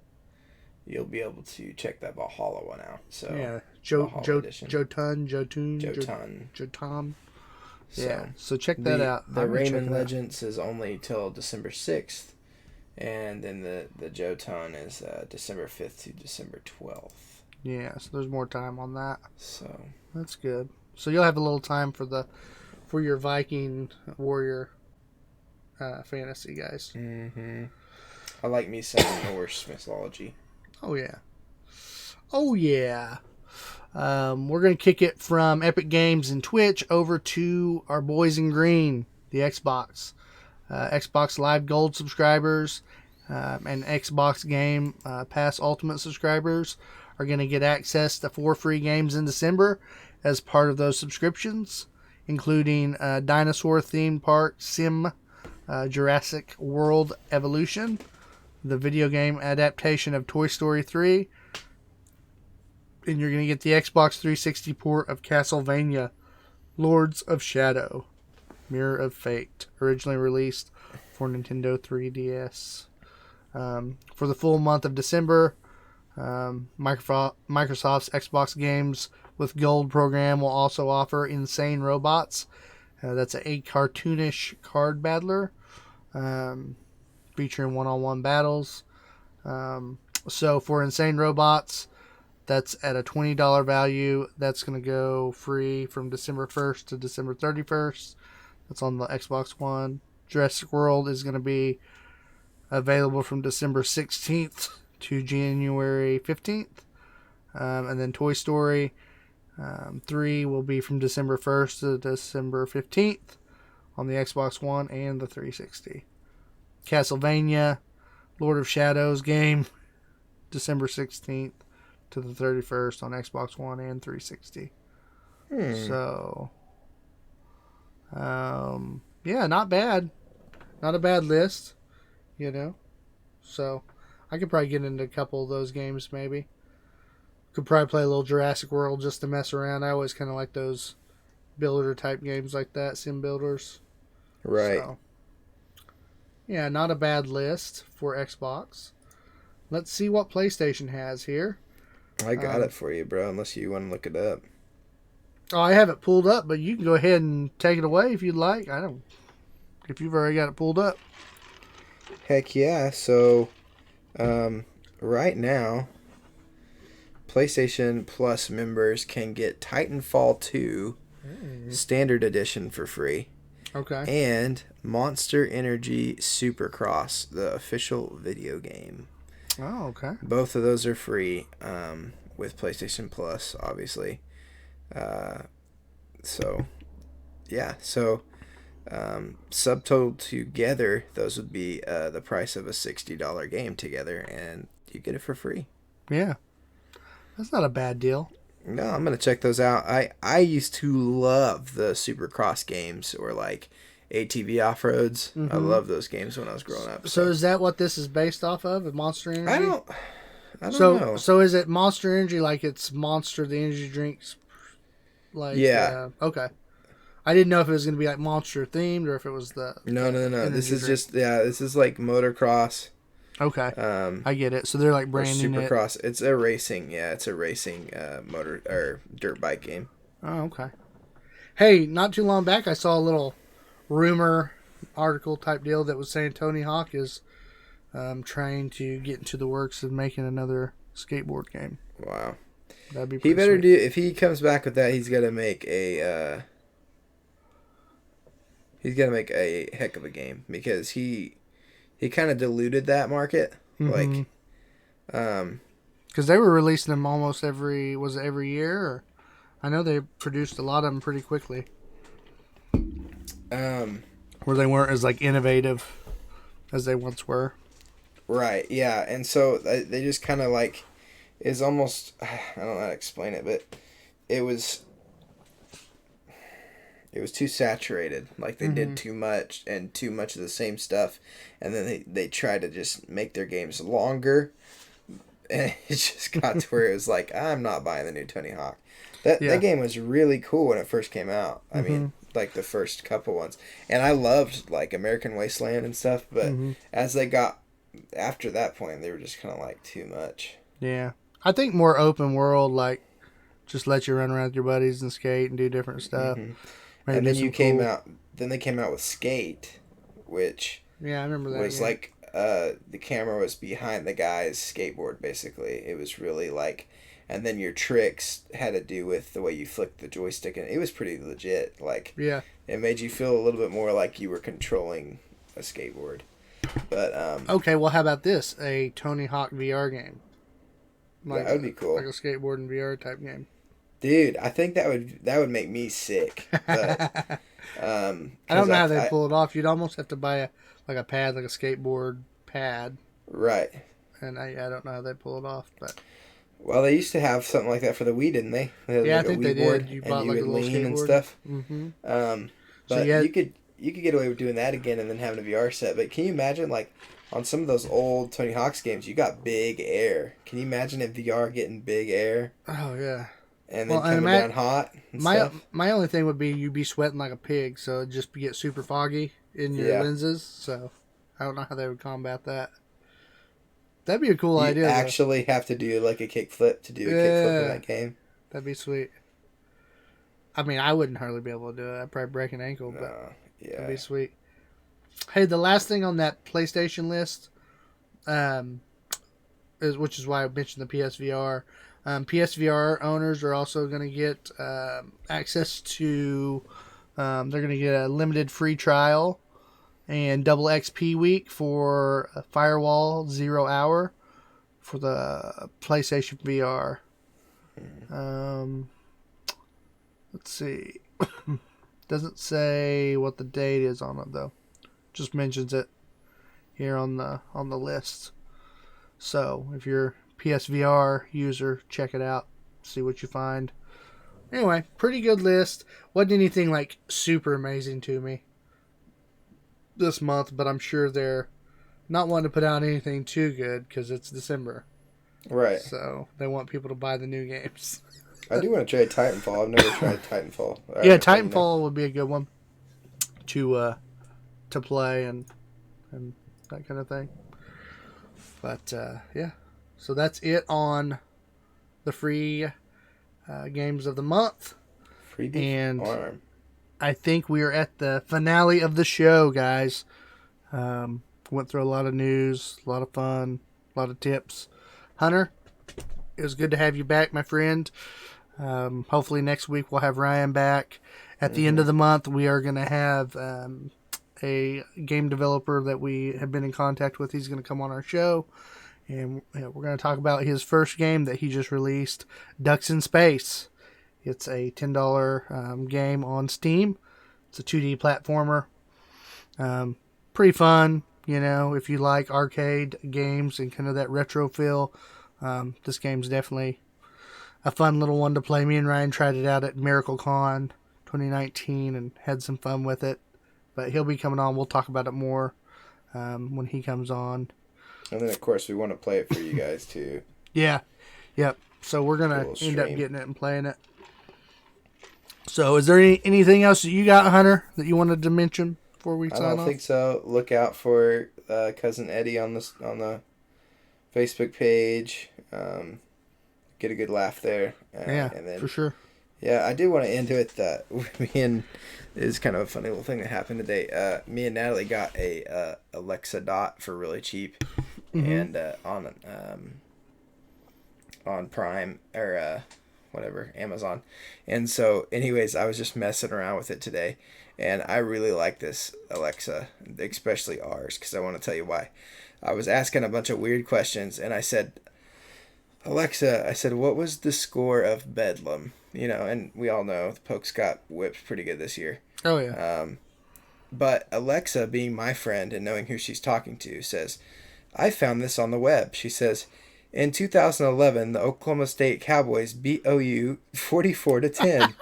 you'll be able to check that Valhalla one out. So Yeah, Jotun. Jotan. So Yeah, so check that out. The I'm gonna check Rayman it out. Legends is only till December 6th, and then the Jotun is December 5th to December 12th. Yeah, so there's more time on that. So That's good. So you'll have a little time for your Viking warrior fantasy, guys. I like me some Norse mythology. Oh yeah. Oh yeah. We're gonna kick it from Epic Games and Twitch over to our boys in green, the Xbox. Xbox Live Gold subscribers and Xbox Game Pass Ultimate subscribers are going to get access to 4 free games in December as part of those subscriptions, including Dinosaur Theme Park Sim Jurassic World Evolution, the video game adaptation of Toy Story 3, and you're going to get the Xbox 360 port of Castlevania Lords of Shadow Mirror of Fate, originally released for Nintendo 3DS. For the full month of December, Microsoft's Xbox Games with Gold program will also offer Insane Robots. That's a cartoonish card battler featuring one-on-one battles. So for Insane Robots, that's at a $20 value. That's going to go free from December 1st to December 31st. That's on the Xbox One. Jurassic World is going to be available from December 16th to January 15th. And then Toy Story 3 will be from December 1st to December 15th on the Xbox One and the 360. Castlevania Lord of Shadows game, December 16th to the 31st on Xbox One and 360. So, yeah, not bad. Not a bad list, you know. So, I could probably get into a couple of those games, maybe. Could probably play a little Jurassic World just to mess around. I always kind of like those builder type games like that, sim builders. Right. So, yeah, not a bad list for Xbox. Let's see what PlayStation has here. I got it for you, bro, unless you want to look it up. Oh, I have it pulled up, but you can go ahead and take it away if you'd like. I don't... If you've already got it pulled up. Heck yeah. So, right now, PlayStation Plus members can get Titanfall 2 Standard Edition for free. Okay. And Monster Energy Supercross, the official video game. Oh, okay. Both of those are free with PlayStation Plus, obviously. So, yeah. So, subtotal together, those would be the price of a $60 game together, and you get it for free. Yeah. That's not a bad deal. No, I'm going to check those out. I used to love the Supercross games, or like ATV off-roads. I love those games when I was growing up. So is that what this is based off of? Monster Energy? I don't know. So is it Monster Energy like it's Monster, the energy drinks? Like, yeah. Okay. I didn't know if it was going to be like Monster themed or if it was the... No. This is drink. this is like motocross. Okay. I get it. So they're like branding Supercross. It's a racing, motor or dirt bike game. Oh, okay. Hey, not too long back I saw a little rumor article type deal that was saying Tony Hawk is trying to get into the works of making another skateboard game. Wow. That'd be He better sweet. do, if he comes back with that, he's got to make a heck of a game, because he kind of diluted that market. Like, because they were releasing them almost every year? Or, I know they produced a lot of them pretty quickly. Where they weren't as like innovative as they once were. Right, yeah, and so they just kind of like, is almost, I don't know how to explain it, but it was too saturated. Like, they did too much and too much of the same stuff, and then they tried to just make their games longer, and it just got to where it was like, I'm not buying the new Tony Hawk. That game was really cool when it first came out. I mean, like the first couple ones, and I loved like American Wasteland and stuff, but as they got after that point, they were just kind of like too much. Yeah. I think more open world, like just let you run around with your buddies and skate and do different stuff. Mm-hmm. Maybe And do then you some came cool- out. Then they came out with Skate, which Yeah, I remember that. was game. like the camera was behind the guy's skateboard. Basically, it was really like, and then your tricks had to do with the way you flicked the joystick, and it was pretty legit. Like, Yeah. it made you feel a little bit more like you were controlling a skateboard. But Okay, well, how about this? A Tony Hawk VR game. that would be cool. Like a skateboard and VR type game. Dude, I think that would make me sick. But I don't know how they I- pull it off. You'd almost have to buy a pad, like a skateboard pad. Right. And I don't know how they pull it off, but Well, they used to have something like that for the Wii, didn't they? They had yeah, like I think a they Wii board, did. You and bought like a would little lean and skateboard stuff. Mm-hmm. But So you had- you could get away with doing that again and then having a VR set. But can you imagine, like, on some of those old Tony Hawk's games, you got big air. Can you imagine in VR getting big air Oh yeah. and then Well, and coming down hot and My stuff? my only thing would be you'd be sweating like a pig, so it'd just get super foggy in your Yeah. lenses. So I don't know how they would combat that. That'd be a cool You idea. though. actually have to do like a kickflip to do a kickflip in that game. That'd be sweet. I mean, I wouldn't hardly be able to do it. I'd probably break an ankle, but No, that'd yeah. be sweet. Hey, the last thing on that PlayStation list, which is why I mentioned the PSVR. PSVR owners are also going to get access to. They're going to get a limited free trial and double XP week for Firewall 0 Hour for the PlayStation VR. Let's see. Doesn't say what the date is on it though. Just mentions it here on the list. So if you're a PSVR user, check it out. See what you find. Anyway, pretty good list. Wasn't anything like super amazing to me this month, but I'm sure they're not wanting to put out anything too good because it's December. Right. So they want people to buy the new games. I do want to try Titanfall. I've never tried Titanfall. Yeah, Titanfall would be a good one to play and that kind of thing. But yeah, so that's it on the free games of the month. Freebie and- Farm. I think we are at the finale of the show, guys. Went through a lot of news, a lot of fun, a lot of tips. Hunter, it was good to have you back, my friend. Hopefully next week we'll have Ryan back. At the end of the month, we are going to have a game developer that we have been in contact with. He's going to come on our show, and we're going to talk about his first game that he just released, Ducks in Space. It's a $10 game on Steam. It's a 2D platformer. Pretty fun, if you like arcade games and kind of that retro feel. This game's definitely a fun little one to play. Me and Ryan tried it out at MiracleCon 2019 and had some fun with it. But he'll be coming on. We'll talk about it more when he comes on. And then, of course, we want to play it for you guys, too. Yeah. Yep. So we're going Little to end up stream. getting it and playing it. So is there anything else that you got, Hunter, that you wanted to mention before we I sign don't off? think so. Look out for Cousin Eddie on the Facebook page. Get a good laugh there. Yeah, and then, for sure. Yeah, I do want to end with me and it's kind of a funny little thing that happened today. Me and Natalie got a Alexa Dot for really cheap, and on Prime or whatever, Amazon. And so, anyways, I was just messing around with it today, and I really like this Alexa, especially ours, because I want to tell you why. I was asking a bunch of weird questions, and I said, Alexa, I said, what was the score of Bedlam? And we all know the Pokes got whipped pretty good this year. Oh, yeah. But Alexa, being my friend and knowing who she's talking to, says, I found this on the web. She says, in 2011, the Oklahoma State Cowboys beat OU 44-10.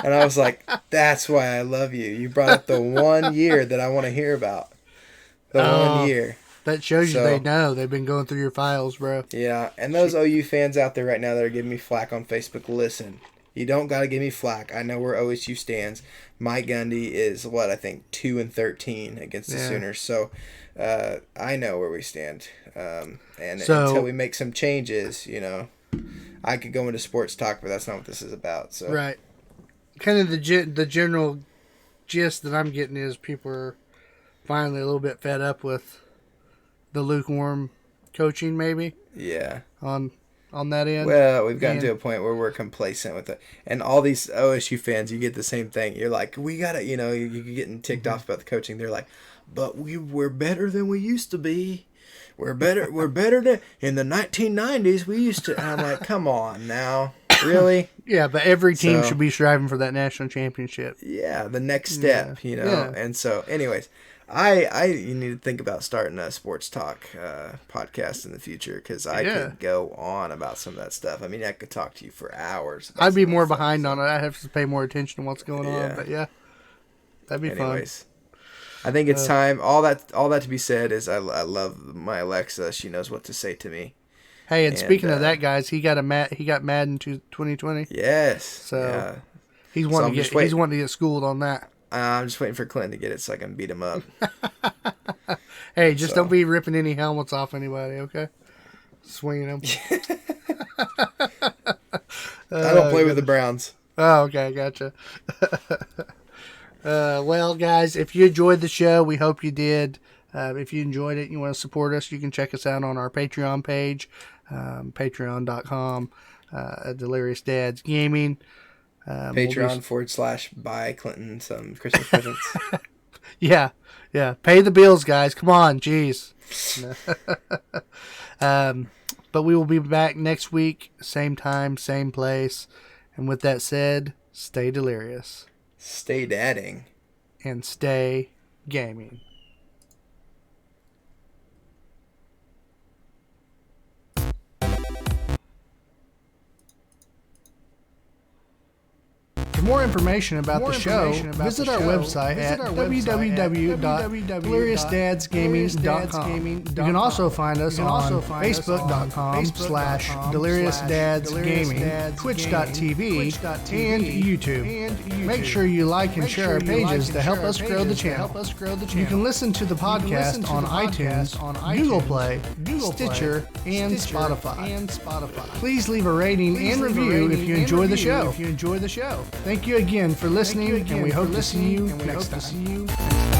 And I was like, that's why I love you. You brought up the 1 year that I want to hear about. The 1 year. That shows you So- they know. They've been going through your files, bro. Yeah, and those OU fans out there right now that are giving me flack on Facebook, listen. You don't got to give me flack. I know where OSU stands. Mike Gundy is, 2-13 against the Yeah. Sooners. So I know where we stand. And So- until we make some changes, I could go into sports talk, but that's not what this is about. So Right. Kind of the general gist that I'm getting is people are finally a little bit fed up with the lukewarm coaching, maybe yeah. on that end. Well, we've gotten And- to a point where we're complacent with it. And all these OSU fans, you get the same thing. You're like, we got to, you're getting ticked Mm-hmm. off about the coaching. They're like, but we're better than we used to be. We're better than in the 1990s we used to. And I'm like, come on now. Really? Yeah, but every team So- should be striving for that national championship. Yeah, the next step, Yeah. And so, anyways, you need to think about starting a sports talk podcast in the future because I Yeah. could go on about some of that stuff. I mean, I could talk to you for hours. about I'd be some of more that stuff, behind so- on it. I'd have to pay more attention to what's going on. Yeah. But yeah, that'd be Anyways, I think it's time. All that to be said is I love my Alexa. She knows what to say to me. fun. Hey, and speaking and, of that, guys, he got mad in 2020. Yes. So- yeah. He's I'm wanting just he's waiting. wanting to get schooled on that. I'm just waiting for Clinton to get it so I can beat him up. Hey, just So- don't be ripping any helmets off anybody, okay? Swinging them. I don't play with the Browns. Oh, okay, gotcha. Well, guys, if you enjoyed the show, we hope you did. If you enjoyed it and you want to support us, you can check us out on our Patreon page, patreon.com, Delirious Dads Gaming. Patreon /buy Clinton some Christmas presents. Yeah. Pay the bills, guys. Come on, jeez. But we will be back next week, same time, same place. And with that said, stay delirious Stay dadding. and stay gaming. For more information about the show, visit our website at www.deliriousdadsgaming.com. You can also find us on facebook.com/deliriousdadsgaming, twitch.tv, and YouTube. Make sure you like and share our pages to help us grow the channel. You can listen to the podcast on iTunes, Google Play, Stitcher, and Spotify. Please leave a rating and review if you enjoy the show. Thank you again for listening, and we hope to see you next time.